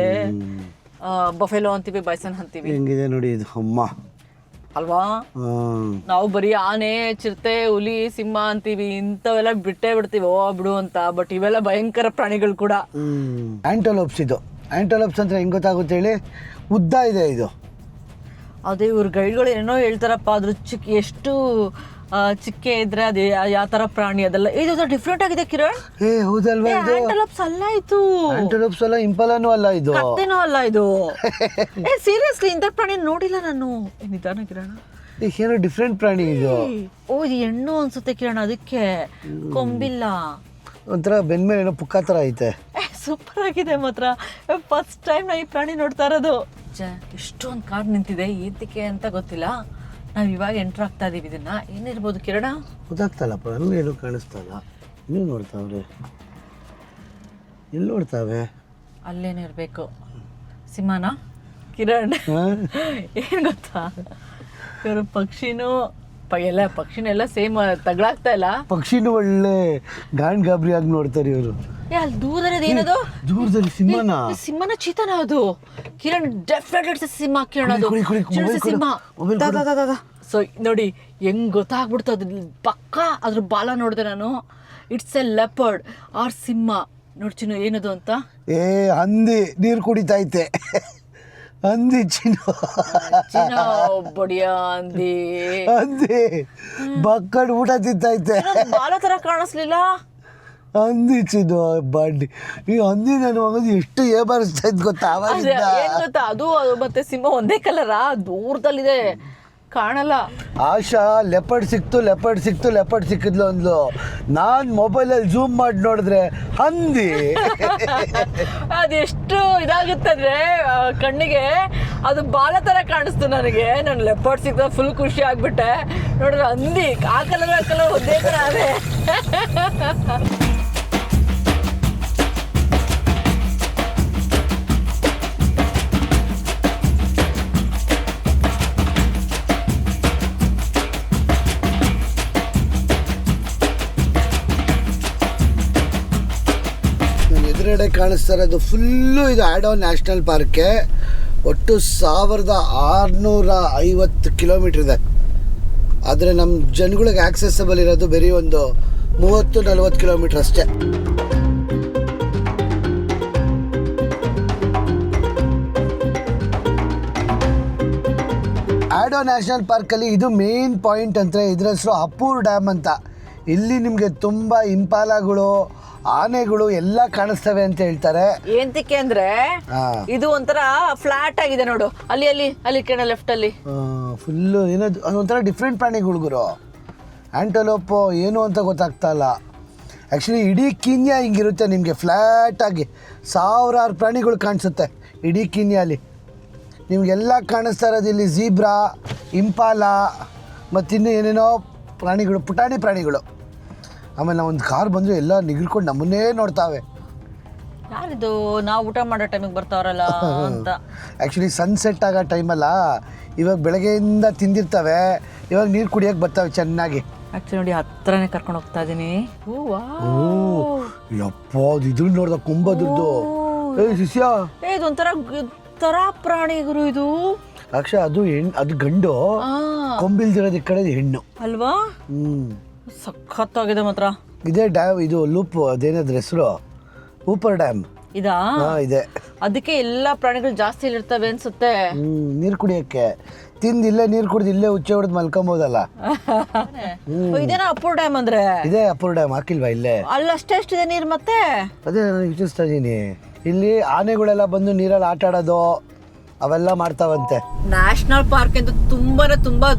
ಬಫೆಲೋ ಅಂತೀವಿ, ಬೈಸನ್ ಅಂತೀವಿ. ಹೆಂಗಿದೆ ನೋಡಿ ಇದು, ಅಮ್ಮ ಅಲ್ವಾ? ನಾವು ಬರೀ ಆನೆ, ಚಿರತೆ, ಹುಲಿ, ಸಿಂಹ ಅಂತೀವಿ. ಇಂಥವೆಲ್ಲ ಬಿಟ್ಟೇ ಬಿಡ್ತೀವಿ, ಬಿಡು ಅಂತ. ಬಟ್ ಇವೆಲ್ಲ ಭಯಂಕರ ಪ್ರಾಣಿಗಳು ಕೂಡ. ಆಂಟೋಲೋಪ್ಸ್. ಇದು ಆಂಟೋಲೋಪ್ಸ್ ಅಂದ್ರೆ ಹೆಂಗ್ ಗೊತ್ತಾಗುತ್ತೆ ಹೇಳಿ? ಉದ್ದ ಇದೆ ಇದು. ಅದೇ ಇವ್ರ ಗೈಡ್ಗಳು ಏನೋ ಹೇಳ್ತಾರಪ್ಪ, ಅದ್ರ ಎಷ್ಟು ಚಿಕ್ಕೆ ಇದ್ರೆ ಅದೇ ಯಾವ ತರ ಪ್ರಾಣಿ ಅದೆಲ್ಲ. ಇದು ಡಿಫ್ರೆಂಟ್ ಆಗಿದೆ ಕಿರಣ್. ಹೌದಲ್ವಾ? ಆಂಟೋಲೋಪ್ಸ್ ಅಲ್ಲ ಇದು. ಆಂಟೋಲೋಪ್ಸ್ ಅಲ್ಲ, ಇಂಪಲಾನೂ ಅಲ್ಲ, ಇದು ಕತ್ತೆನೂ ಅಲ್ಲ ಇದು. ಸೀರಿಯಸ್ಲಿ ಇಂಥ ಪ್ರಾಣಿ ನೋಡಿಲ್ಲ ನಾನು. ನಿಧಾನ ಕಿರಣ, ಏನೋ ಡಿಫ್ರೆಂಟ್ ಪ್ರಾಣಿ ಇದು. ಓ, ಇದು ಹೆಣ್ಣು ಅನ್ಸುತ್ತೆ ಕಿರಣ, ಅದಕ್ಕೆ ಕೊಂಬಿಲ್ಲ. ಒಂಥರ ಬೆನ್ಮೇಲೆ ಏನೋ ಪುಕ್ಕ ಥರ ಐತೆ. ಸೂಪರ್ ಆಗಿದೆ ಮಾತ್ರ. ಫಸ್ಟ್ ಟೈಮ್ ನಾ ಈ ಪ್ರಾಣಿ ನೋಡ್ತಾ ಇರೋದು. ಇಷ್ಟೊಂದು ಕಾರ್ ನಿಂತಿದೆ, ಏತಕ್ಕೆ ಅಂತ ಗೊತ್ತಿಲ್ಲ. ನಾವು ಇವಾಗ ಎಂಟ್ರ್ ಆಗ್ತಾ ಇದೀವಿ. ಇದನ್ನ ಏನಿರ್ಬೋದು ಕಿರಣ? ಗೊತ್ತಾಗ್ತಲ್ಲಪ್ಪ, ನನಗೂ ಏನೂ ಕಾಣಿಸ್ತಲ್ಲ. ಇನ್ನೂ ನೋಡ್ತಾವ್ರೆ. ಎಲ್ಲಿ ನೋಡ್ತಾವೆ? ಅಲ್ಲೇನಿರ್ಬೇಕು. ಸಿಂಹನ ಕಿರಣ್? ಏನು ಗೊತ್ತಾ, ಇವರು ಪಕ್ಷಿನೆಲ್ಲ ಸೇಮ್ ತಗಳಾಗ್ತಾ ಇಲ್ಲ. ಪಕ್ಷಿನೂ ಒಳ್ಳೆ ಗಾಬರಿ ಆಗಿ ನೋಡ್ತಾರೆ ಇವರು. ಅಲ್ಲಿ ದೂರದಲ್ಲಿ ಏನದು? ದೂರದಲ್ಲಿ ಸಿಂಹನ ಚೀತನ ಅದು ಕಿರಣ್. ಡೆಫಿನೆಟ್ಲಿ ಸಿಂಹ ಕಿರಣ್, ಅದು ಸಿಂಹ. ಸೊ ನೋಡಿ ಹೆಂಗ್ ಗೊತ್ತಾಗ್ಬಿಡ್ತು ಅದು ಪಕ್ಕ. ಅದ್ರ ಬಾಲ ನೋಡಿದೆ ನಾನು. ಇಟ್ಸ್ ಎ ಲೆಪರ್ಡ್ ಆರ್ ಸಿಂಹ. ನೋಡ್ಚಿನ್ನು ಏನದು ಅಂತ. ಹಂದಿ ನೀರು ಕುಡಿತೈತೆ. ಹಂದಿ ಬಡಿಯ ಹಂದಿ ಬಕ್ಕಡ್ ಊಟ ತಿಂತೈತೆ. ಬಾಲ ತರ ಕಾಣಿಸ್ಲಿಲ್ಲ. ಹಂದಿ ಚಿನ್ನು ಬಡ್ಡಿ. ಈ ಹಂದಿ ನನ್ನ ಮಗದು ಎಷ್ಟು ಬಾರಿಸ್ತಾ ಇದ್ ಗೊತ್ತಾ? ಏನ್ ಗೊತ್ತಾ, ಅದು ಮತ್ತೆ ಸಿಂಹ ಒಂದೇ ಕಲರ, ದೂರದಲ್ಲಿದೆ, ಕಾಣಲ್ಲ. ಆಶಾ ಲೆಪರ್ಡ್ ಸಿಕ್ಕಿದ್ಲು ಅಂದ್ಲು. ನಾನು ಮೊಬೈಲಲ್ಲಿ ಝೂಮ್ ಮಾಡಿ ನೋಡಿದ್ರೆ ಹಂದಿ. ಅದೆಷ್ಟು ಇದಾಗುತ್ತಂದ್ರೆ ಕಣ್ಣಿಗೆ, ಅದು ಬಾಲ ಥರ ಕಾಣಿಸ್ತು ನನಗೆ. ನಾನು ಲೆಪರ್ಡ್ ಸಿಕ್ಕಿದ ಫುಲ್ ಖುಷಿ ಆಗ್ಬಿಟ್ಟೆ. ನೋಡಿದ್ರೆ ಹಂದಿ ಆ ಕಲರ್ ಒಂದೇ ಥರ ಅದೇ. ಹಿಂದ್ಗಡೆ ಕಾಣಿಸ್ತಾ ಇರೋದು ಫುಲ್ಲು ಇದು ಆಡೋ ನ್ಯಾಷನಲ್ ಪಾರ್ಕೆ. ಒಟ್ಟು 1650 ಕಿಲೋಮೀಟ್ರ್ ಇದೆ. ಆದರೆ ನಮ್ಮ ಜನಗಳಿಗೆ ಆಕ್ಸೆಸಬಲ್ ಇರೋದು ಬರೀ ಒಂದು 30-40 ಕಿಲೋಮೀಟ್ರ್ ಅಷ್ಟೇ. ಆಡೋ ನ್ಯಾಷನಲ್ ಪಾರ್ಕಲ್ಲಿ ಇದು ಮೇನ್ ಪಾಯಿಂಟ್ ಅಂದರೆ ಇದ್ರ ಹೆಸರು ಅಪೂರ್ ಡ್ಯಾಮ್ ಅಂತ. ಇಲ್ಲಿ ನಿಮಗೆ ತುಂಬ ಇಂಪಾಲಗಳು, ಆನೆಗಳು ಎಲ್ಲ ಕಾಣಿಸ್ತವೆ ಅಂತ ಹೇಳ್ತಾರೆ. ಏಂತಕ್ಕೆ ಅಂದ್ರೆ ಇದು ಒಂಥರ ಫ್ಲಾಟ್ ಆಗಿದೆ ನೋಡು, ಅಲ್ಲಿ ಅಲ್ಲಿ ಅಲ್ಲಿ ಕಣ ಲೆಫ್ಟ್ ಅಲ್ಲಿ ಫುಲ್ಲು ಏನೋ ಒಂಥರ ಡಿಫ್ರೆಂಟ್ ಪ್ರಾಣಿಗಳು ಗುರು. ಆ್ಯಂಟಲೋಪು ಏನು ಅಂತ ಗೊತ್ತಾಗ್ತಾ ಇಲ್ಲ. ಆ್ಯಕ್ಚುಲಿ ಇಡೀ ಕೀನ್ಯಾ ಹಿಂಗಿರುತ್ತೆ ನಿಮಗೆ ಫ್ಲ್ಯಾಟಾಗಿ, ಸಾವಿರಾರು ಪ್ರಾಣಿಗಳು ಕಾಣಿಸುತ್ತೆ ಇಡೀ ಕೀನ್ಯಾಲಿ. ನಿಮಗೆಲ್ಲ ಕಾಣಿಸ್ತಾ ಇರೋದು ಇಲ್ಲಿ ಝೀಬ್ರಾ, ಇಂಪಾಲ ಮತ್ತಿನ್ನು ಏನೇನೋ ಪ್ರಾಣಿಗಳು, ಪುಟಾಣಿ ಪ್ರಾಣಿಗಳು. ಆಮೇಲೆ ನಾವು ಒಂದು ಕಾರ್ ಬಂದರೆ ಎಲ್ಲ ನಿಗಿರ್ಕೊಂಡು ನಮ್ಮನ್ನೇ ನೋಡ್ತಾವೆ. ಯಾರಿದು ನಾವು ಊಟ ಮಾಡೋ ಟೈಮಿಗೆ ಬರ್ತಾವ್ರಲ್ಲ ಅಂತ. ಆ್ಯಕ್ಚುಲಿ ಸನ್ಸೆಟ್ ಆಗೋ ಟೈಮಲ್ಲ, ಇವಾಗ ಬೆಳಗ್ಗೆಯಿಂದ ತಿಂದಿರ್ತವೆ, ಇವಾಗ ನೀರು ಕುಡಿಯೋಕೆ ಬರ್ತವೆ ಚೆನ್ನಾಗಿ. ಆ್ಯಕ್ಚುಲಿ ನೋಡಿ ಹತ್ರನೇ ಕರ್ಕೊಂಡು ಹೋಗ್ತಾ ಇದ್ದೀನಿ. ಯಪ್ಪ ಇದು ನೋಡ್ದ ಕುಂಬದ್ರದ್ದು. ಶಿಷ್ಯ ಇದೊಂಥರ ತರ ಪ್ರಾಣಿ ಗುರು ಇದು. ಅಕ್ಷ ಅದು ಅದು ಗಂಡು, ಕೊಂಬಿಲ್ದಿರೋದು ಈ ಕಡೆ ಹೆಣ್ಣು ಅಲ್ವಾ? ಸಖತ್ತಾಗಿದೆ ಮಾತ್ರ. ಇದೇ ಡ್ಯಾಮ್, ಇದು ಲೂಪ್, ಅದೇನಾದ್ರ ಹೆಸರು ಊಪರ್ ಡ್ಯಾಮ್ ಇದಾ? ಇದೆ. ಅದಕ್ಕೆ ಎಲ್ಲ ಪ್ರಾಣಿಗಳು ಜಾಸ್ತಿ ಇರ್ತವೆ ಅನ್ಸುತ್ತೆ. ನೀರು ಕುಡಿಯಕ್ಕೆ ತಿಂದು ಇಲ್ಲೇ ನೀರು ಕುಡಿದು ಇಲ್ಲೇ ಉಚ್ಚೆ ಹೊಡೆದು ಮಲ್ಕೊಬೋದಲ್ಲ. ಇದೇನಾ ಅಪೂರ್ ಡ್ಯಾಮ್ ಅಂದ್ರೆ? ಇದೇ ಅಪೂರ್ ಡ್ಯಾಮ್, ಹಾಕಿಲ್ವಾ ಇಲ್ಲೇ? ಅಲ್ಲಷ್ಟೇ ಎಷ್ಟಿದೆ ನೀರು ಮತ್ತೆ? ಅದೇ ನಾನು ಯೋಚಿಸ್ತಾ ಇದ್ದೀನಿ. ಇಲ್ಲಿ ಆನೆಗಳೆಲ್ಲ ಬಂದು ನೀರಲ್ಲಿ ಆಟ ಆಡೋದು ಅವೆಲ್ಲ ಮಾಡ್ತಾವಂತೆ. ನ್ಯಾಷನಲ್ ಪಾರ್ಕ್ ಅಂತ ತುಂಬಾ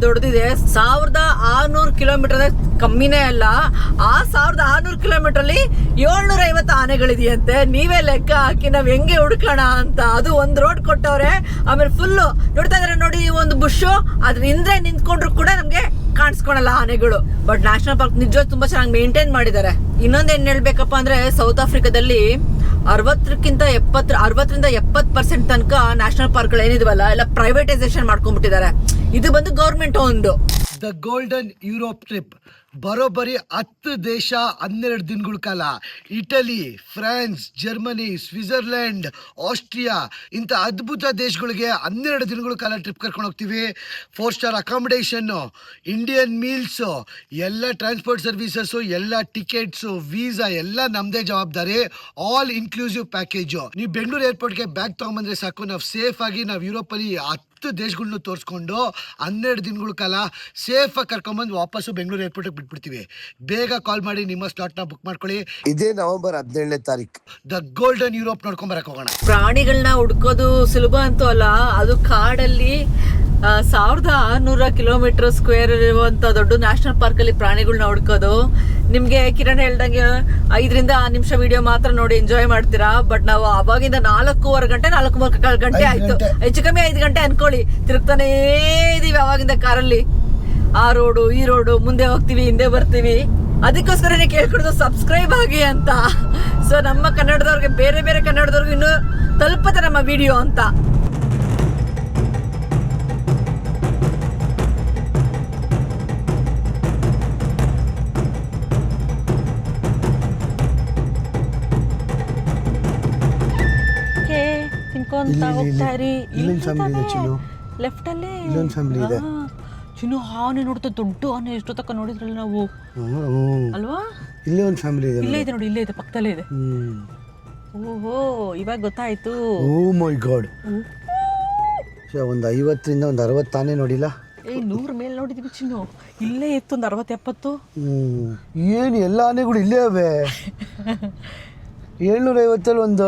ದೊಡ್ಡದಿದೆ. 1600 ಕಿಲೋಮೀಟರ್ ಕಮ್ಮಿನೇ ಅಲ್ಲ. ಆ 1600 ಕಿಲೋಮೀಟರ್ ಅಲ್ಲಿ 750 ಆನೆಗಳಿದೆಯಂತೆ. ನೀವೇ ಲೆಕ್ಕ ಹಾಕಿ ನಾವ್ ಹೆಂಗೆ ಹುಡ್ಕೋಣ ಅಂತ. ಅದು ಒಂದು ರೋಡ್ ಕೊಟ್ಟವ್ರೆ, ಆಮೇಲೆ ಫುಲ್ಲು ನೋಡ್ತಾ ಇದ್ರೆ ನೋಡಿ ಒಂದು ಬುಷ್, ಅದ್ರ ಹಿಂದೆ ನಿಂತ್ಕೊಂಡ್ರು ಕೂಡ ನಮ್ಗೆ ಕಾಣಿಸ್ಕೊಳಲ್ಲ ಆನೆಗಳು. ಬಟ್ ನ್ಯಾಷನಲ್ ಪಾರ್ಕ್ ನಿಜವಾಗಿ ತುಂಬಾ ಚೆನ್ನಾಗಿ ಮೇಂಟೈನ್ ಮಾಡಿದ್ದಾರೆ. ಇನ್ನೊಂದೇನ್ ಹೇಳ್ಬೇಕಪ್ಪ ಅಂದ್ರೆ ಸೌತ್ ಆಫ್ರಿಕಾದಲ್ಲಿ 60-70% ತನಕ ನ್ಯಾಷನಲ್ ಪಾರ್ಕ್ಗಳು ಏನಿದ್ವಲ್ಲ ಎಲ್ಲ ಪ್ರೈವೇಟೈಸೇಷನ್ ಮಾಡ್ಕೊಂಡ್ಬಿಟ್ಟಿದ್ದಾರೆ. ಇದು ಬಂದು ಗೌರ್ಮೆಂಟ್ ಒಂದು. ದ ಗೋಲ್ಡನ್ ಯುರೋಪ್ ಟ್ರಿಪ್ ಬರೋಬ್ಬರಿ 10 ದೇಶ 12 ದಿನಗಳ ಕಾಲ. Italy, France, Germany, Switzerland, Austria ಇಂಥ ಅದ್ಭುತ ದೇಶಗಳಿಗೆ 12 ದಿನಗಳ ಕಾಲ ಟ್ರಿಪ್ ಕರ್ಕೊಂಡು ಹೋಗ್ತೀವಿ. 4 ಸ್ಟಾರ್ ಅಕಾಮಿಡೇಷನ್ನು, ಇಂಡಿಯನ್ ಮೀಲ್ಸು, ಎಲ್ಲ ಟ್ರಾನ್ಸ್ಪೋರ್ಟ್ ಸರ್ವಿಸಸ್ಸು, ಎಲ್ಲ ಟಿಕೆಟ್ಸು, ವೀಸಾ ಎಲ್ಲ ನಮ್ಮದೇ ಜವಾಬ್ದಾರಿ. All inclusive package. ನೀವು ಬೆಂಗಳೂರು ಏರ್ಪೋರ್ಟ್ಗೆ ಬ್ಯಾಗ್ ತೊಗೊಂಬಂದ್ರೆ ಸಾಕು, ನಾವು ಸೇಫ್ ಆಗಿ ನಾವು ಯುರೋಪಲ್ಲಿ 10 ದೇಶಗಳನ್ನ ತೋರಿಸ್ಕೊಂಡು 12 ದಿನಗಳ ಕಾಲ ಸೇಫಾಗಿ ಕರ್ಕೊಂಬಂದು ವಾಪಸ್ಸು ಬೆಂಗಳೂರು ಏರ್ಪೋರ್ಟಿಗೆ ಬಿಟ್ಬಿಡ್ತೀವಿ. ಬೇಗ ಕಾಲ್ ಮಾಡಿ ನಿಮ್ಮ ಸ್ಲಾಟ್ನ ಬುಕ್ ಮಾಡ್ಕೊಳ್ಳಿ. ಇದೇ ನವೆಂಬರ್ 17ನೇ ತಾರೀಕು ದ ಗೋಲ್ಡನ್ ಯುರೋಪ್ ನೋಡ್ಕೊಂಬರಕ್ಕೆ ಹೋಗೋಣ. ಪ್ರಾಣಿಗಳನ್ನ ಹುಡ್ಕೋದು ಸುಲಭ ಅಂತೂ ಅಲ್ಲ, ಅದು ಕಾಡಲ್ಲಿ 1600 ಕಿಲೋಮೀಟರ್ ಸ್ಕ್ವೇರ್ ಇರುವಂತ ದೊಡ್ಡ ನ್ಯಾಷನಲ್ ಪಾರ್ಕ್ ಅಲ್ಲಿ ಪ್ರಾಣಿಗಳನ್ನ ಹುಡ್ಕೋದು. ನಿಮ್ಗೆ ಕಿರಣ್ ಹೇಳ್ದಂಗೆ 5-6 ನಿಮಿಷ ವಿಡಿಯೋ ಮಾತ್ರ ನೋಡಿ ಎಂಜಾಯ್ ಮಾಡ್ತೀರಾ. ಬಟ್ ನಾವು ಅವಾಗಿಂದ 4:15 ಗಂಟೆ 4:45 ಗಂಟೆ ಆಯ್ತು, ಹೆಚ್ಚು ಕಮ್ಮಿ 5 ಗಂಟೆ ಅನ್ಕೊಳ್ಳಿ, ತಿರುಗ್ತಾನೇ ಇದೀವಿ ಅವಾಗಿಂದ ಕಾರಲ್ಲಿ. ಆ ರೋಡು ಈ ರೋಡು, ಮುಂದೆ ಹೋಗ್ತೀವಿ ಹಿಂದೆ ಬರ್ತೀವಿ. ಅದಕ್ಕೋಸ್ಕರನೇ ಕೇಳ್ಕೊಡೋದು ಸಬ್ಸ್ಕ್ರೈಬ್ ಆಗಿ ಅಂತ. ಸೊ ನಮ್ಮ ಕನ್ನಡದವ್ರಿಗೆ ಬೇರೆ ಬೇರೆ ಕನ್ನಡದವ್ರಿಗೆ ಇನ್ನೂ ತಲುಪತ್ತೆ ನಮ್ಮ ವಿಡಿಯೋ ಅಂತ. ತಿನ್ಕೊಂತ ಹೋಗ್ತಾ ಇರಿ. ಲೆಫ್ಟ್ ಅಲ್ಲಿ ಚಿನ್ನು ಆನೆ ನೋಡ್ತಾ, ದೊಡ್ಡ ಆನೆ ಎಷ್ಟೋ ತಕ್ಕ ನೋಡಿದ್ರಲ್ಲ ನಾವು ಅಲ್ವಾ? ಇಲ್ಲೇ ಒಂದು ಫ್ಯಾಮಿಲಿ ಇದೆ, ಇಲ್ಲೇ ಇದೆ ನೋಡಿ, ಇಲ್ಲೇ ಇದೆ, ಪಕ್ಕದಲ್ಲೇ ಇದೆ. ಓಹೋ ಇವಾಗ ಗೊತ್ತಾಯ್ತು. ಓ ಮೈ ಗಾಡ್, ಒಂದು 50ರಿಂದ ಒಂದು 60 ಆನೆ ನೋಡಿಲ್ಲ. 100 ಮೇಲೆ ನೋಡಿದೀವಿ ಚಿನ್ನು, ಇಲ್ಲೇ ಇತ್ತು ಒಂದು 60-70. ಏನು ಎಲ್ಲ ಆನೆಗಳು ಇಲ್ಲೇ ಅವೆ. 750 ಒಂದು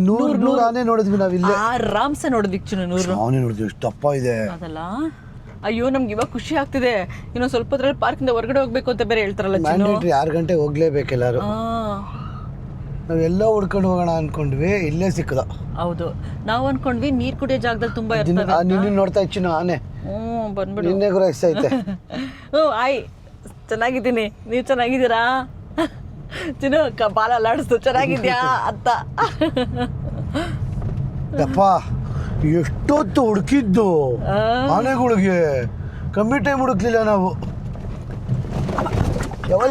100 ಆನೆ ನೋಡಿದ್ವಿ ನಾವು ಇಲ್ಲೇ. ಆರಾಮ್ಸೆ ನೋಡಿದ್ವಿ ಚಿನ್ನು, 100 ಆನೆ ನೋಡಿದ್ವಿ. ಎಷ್ಟು ದಪ್ಪ ಇದೆ ಅದಲ್ಲ. ಅಯ್ಯೋ ನಮ್ಗೆ ಇವಾಗ ಖುಷಿ ಆಗ್ತಿದೆ. ಇನ್ನೊಂದು ಸ್ವಲ್ಪ ಹೊತ್ತರಲ್ಲಿ ಪಾರ್ಕಿಂದ ಹೊರಗಡೆ ಹೋಗ್ಬೇಕು ಅಂತ ಬೇರೆ ಹೇಳ್ತಾರಲ್ಲ. 6 ಗಂಟೆಗೆ ಹೋಗ್ಲೇಬೇಕು ಎಲ್ಲರೂ. ನಾವೆಲ್ಲ ಹುಡ್ಕೊಂಡು ಹೋಗೋಣ ಅನ್ಕೊಂಡ್ವಿ, ಇಲ್ಲೇ ಸಿಕ್ಕದ. ಹೌದು, ನಾವು ಅನ್ಕೊಂಡ್ವಿ ನೀರ್ ಕುಡಿಯೋ ಜಾಗದಲ್ಲಿ ತುಂಬಾ ಇರ್ತವೆ. ನಿನ್ನ ನೋಡ್ತಾ ಇಚ್ಚಿನ ಆನೆ ಬಂದ್ಬಿಡು. ನಿನ್ನೆ ಗುರಾಯಿಸ್ತೈತೆ. ಆಯ್ ಚೆನ್ನಾಗಿದ್ದೀನಿ, ನೀವು ಚೆನ್ನಾಗಿದ್ದೀರಾ? ಚಿನ್ನು ಬಾಲ ಅಲ್ಲಾಡಿಸ್ತು, ಚೆನ್ನಾಗಿದ್ಯಾ ಅಂತ. ಯಪ್ಪ ಎಷ್ಟೊತ್ತು ಹುಡುಕಿದ್ದು ಆನೆಗಳಿಗೆ, ಕಮ್ಮಿ ಟೈಮ್ ಹುಡುಕ್ಲಿಲ್ಲ ನಾವು. ಯಾವ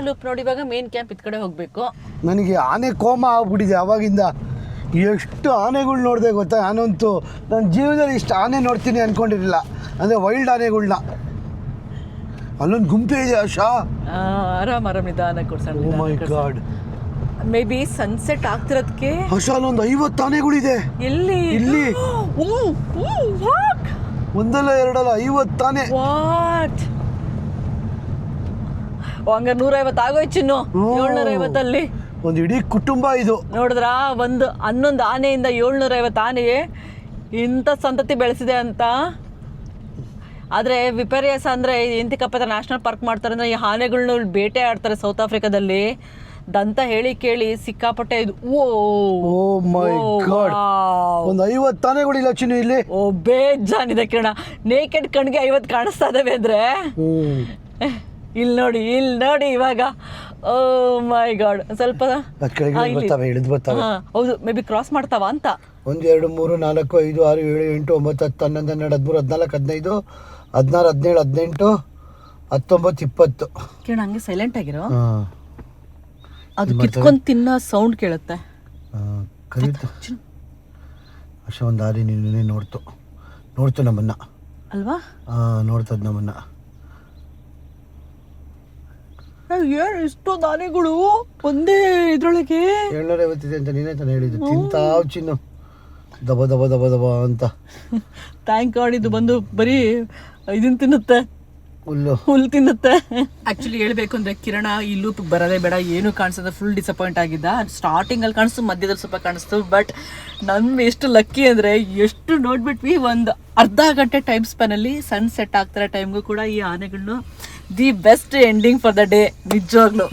ಲೂಪ್ ನೋಡಿ ಇವಾಗ ಮೇನ್ ಕ್ಯಾಂಪ್ ಇದ್ ಕಡೆ ಹೋಗ್ಬೇಕು. ನನಗೆ ಆನೆ ಕೋಮ ಆಗ್ಬಿಟ್ಟಿದೆ ಅವಾಗಿಂದ. ಎಷ್ಟು ಆನೆಗಳು ನೋಡಿದೆ ಗೊತ್ತಾ ನಾನಂತೂ. ನನ್ನ ಜೀವನದಲ್ಲಿ ಇಷ್ಟು ಆನೆ ನೋಡ್ತೀನಿ ಅಂದ್ಕೊಂಡಿರಲಿಲ್ಲ, ಅಂದರೆ ವೈಲ್ಡ್ ಆನೆಗಳ್ನ. ಅಲ್ಲೊಂದು ಗುಂಪೆ ಇದೆ ಆಶಾ. ಆರಾಮ್ ನಿಧಾನ ಕೊಡ್ಸೋಣ. ಓ my god. May be sunset ಆಗ್ತಿರೋದಕ್ಕೆ ಆಶಾ ಅಲ್ಲೊಂದು 50 ಆನೆಗಳಿದೆ. ಎಲ್ಲಿ ಇಲ್ಲಿ ಒಂದಲ್ಲ ಎರಡಲ್ಲ 50 ಆನೆ. ವಾಟ್ ಹಂಗ 150 ಆಗೋಯ್ತು ಚಿನ್ನು. 750 ಅಲ್ಲಿ ಒಂದು ಇಡೀ ಕುಟುಂಬ ಇದು. ನೋಡಿದ್ರ ಒಂದು 11 ಆನೆಯಿಂದ 750 ಆನೆಗೆ ಇಂಥ ಸಂತತಿ ಬೆಳೆಸಿದೆ ಅಂತ. ಆದರೆ ವಿಪರ್ಯಾಸ ಅಂದರೆ ಎಂತಿಕಪ್ಪದ ನ್ಯಾಷನಲ್ ಪಾರ್ಕ್ ಮಾಡ್ತಾರೆ ಅಂದರೆ ಈ ಆನೆಗಳನ್ನ ಬೇಟೆ ಆಡ್ತಾರೆ ಸೌತ್ ಆಫ್ರಿಕಾದಲ್ಲಿ. ದಂತ ಹೇಳಿ ಕೇಳಿ ಸಿಕ್ಕಾಪಟ್ಟೆ ಇದು. ಓ ಮೈ ಗಾಡ್, ಒಂದು 50 ಆನೆಗಳಿಲ್ಲ ಚಿನ್ನು ಇಲ್ಲಿ. ಓ ಬೇಜಾನಿದೆ ಕಿರಣ. ನೇಕೆಡ್ ಕಣ್ಗೆ 50 ಕಾಣಿಸ್ತಾ ಇದಾವೆ ಅಂದರೆ ಇಲ್ಲಿ ನೋಡಿ ಇವಾಗ. ಓ ಮೈ ಗಾಡ್. ಸ್ವಲ್ಪ ಹೌದು, ಮೇ ಬಿ ಕ್ರಾಸ್ ಮಾಡ್ತಾವ ಅಂತ. 1 2 3 4 5 6 7 8 9 10 11 12 13 14 15 16 17 18 19 20. ಕಿರಣ ಹಂಗೆ ಸೈಲೆಂಟ್ ಆಗಿರೋ. ಅದು ಕಿತ್ಕೊಂಡು ತಿನ್ನೋ ಸೌಂಡ್ ಕೇಳುತ್ತೆ. ಕರೀತು ಅಷ್ಟೇ. ಒಂದು ದಾರಿ ನೀನೇ ನೋಡ್ತು ನಮ್ಮನ್ನ ಅಲ್ವಾ? ನೋಡ್ತದ ನಮ್ಮನ್ನ. ಏನು ಇಷ್ಟೊಂದು ಆನೆಗಳು ಒಂದೇ ಇದ್ರೊಳಗೆ. 750 ಅಂತ ನೀನೇ ತಾನು ಹೇಳಿದ್ದು. ತಿಂತಾವ್ ಚಿನ್ನು ದಬ ದಬ ದಬ ದಬ ಅಂತ. ಥ್ಯಾಂಕ್ ಗಾಡ್ ಇದು ಬಂದು ಬರೀ ಇದನ್ನ ತಿನ್ನುತ್ತೆ, ಹುಲ್ಲು ತಿನ್ನುತ್ತೆ. ಆಕ್ಚುಲಿ ಹೇಳ್ಬೇಕು ಅಂದ್ರೆ ಕಿರಣ ಈ ಲೂಪ್ ಬರೋದೇ ಬೇಡ, ಏನು ಕಾಣಿಸೋದು ಫುಲ್ ಡಿಸಪಾಯಿಂಟ್ ಆಗಿದ್ದ. ಸ್ಟಾರ್ಟಿಂಗಲ್ಲಿ ಕಾಣಿಸ್ತು, ಮಧ್ಯದಲ್ಲಿ ಸ್ವಲ್ಪ ಕಾಣಿಸ್ತು. ಬಟ್ ನಮ್ಗೆ ಎಷ್ಟು ಲಕ್ಕಿ ಅಂದರೆ ಎಷ್ಟು ನೋಡ್ಬಿಟ್ವಿ. ಒಂದು ಅರ್ಧ ಗಂಟೆ ಟೈಮ್ ಸ್ಪೆನಲ್ಲಿ ಸನ್ ಸೆಟ್ ಆಗ್ತಿರೋ ಟೈಮ್ಗೂ ಕೂಡ ಈ ಆನೆಗಳನ್ನು the best ending for the day ನಿಜವಾಗ್ಲು.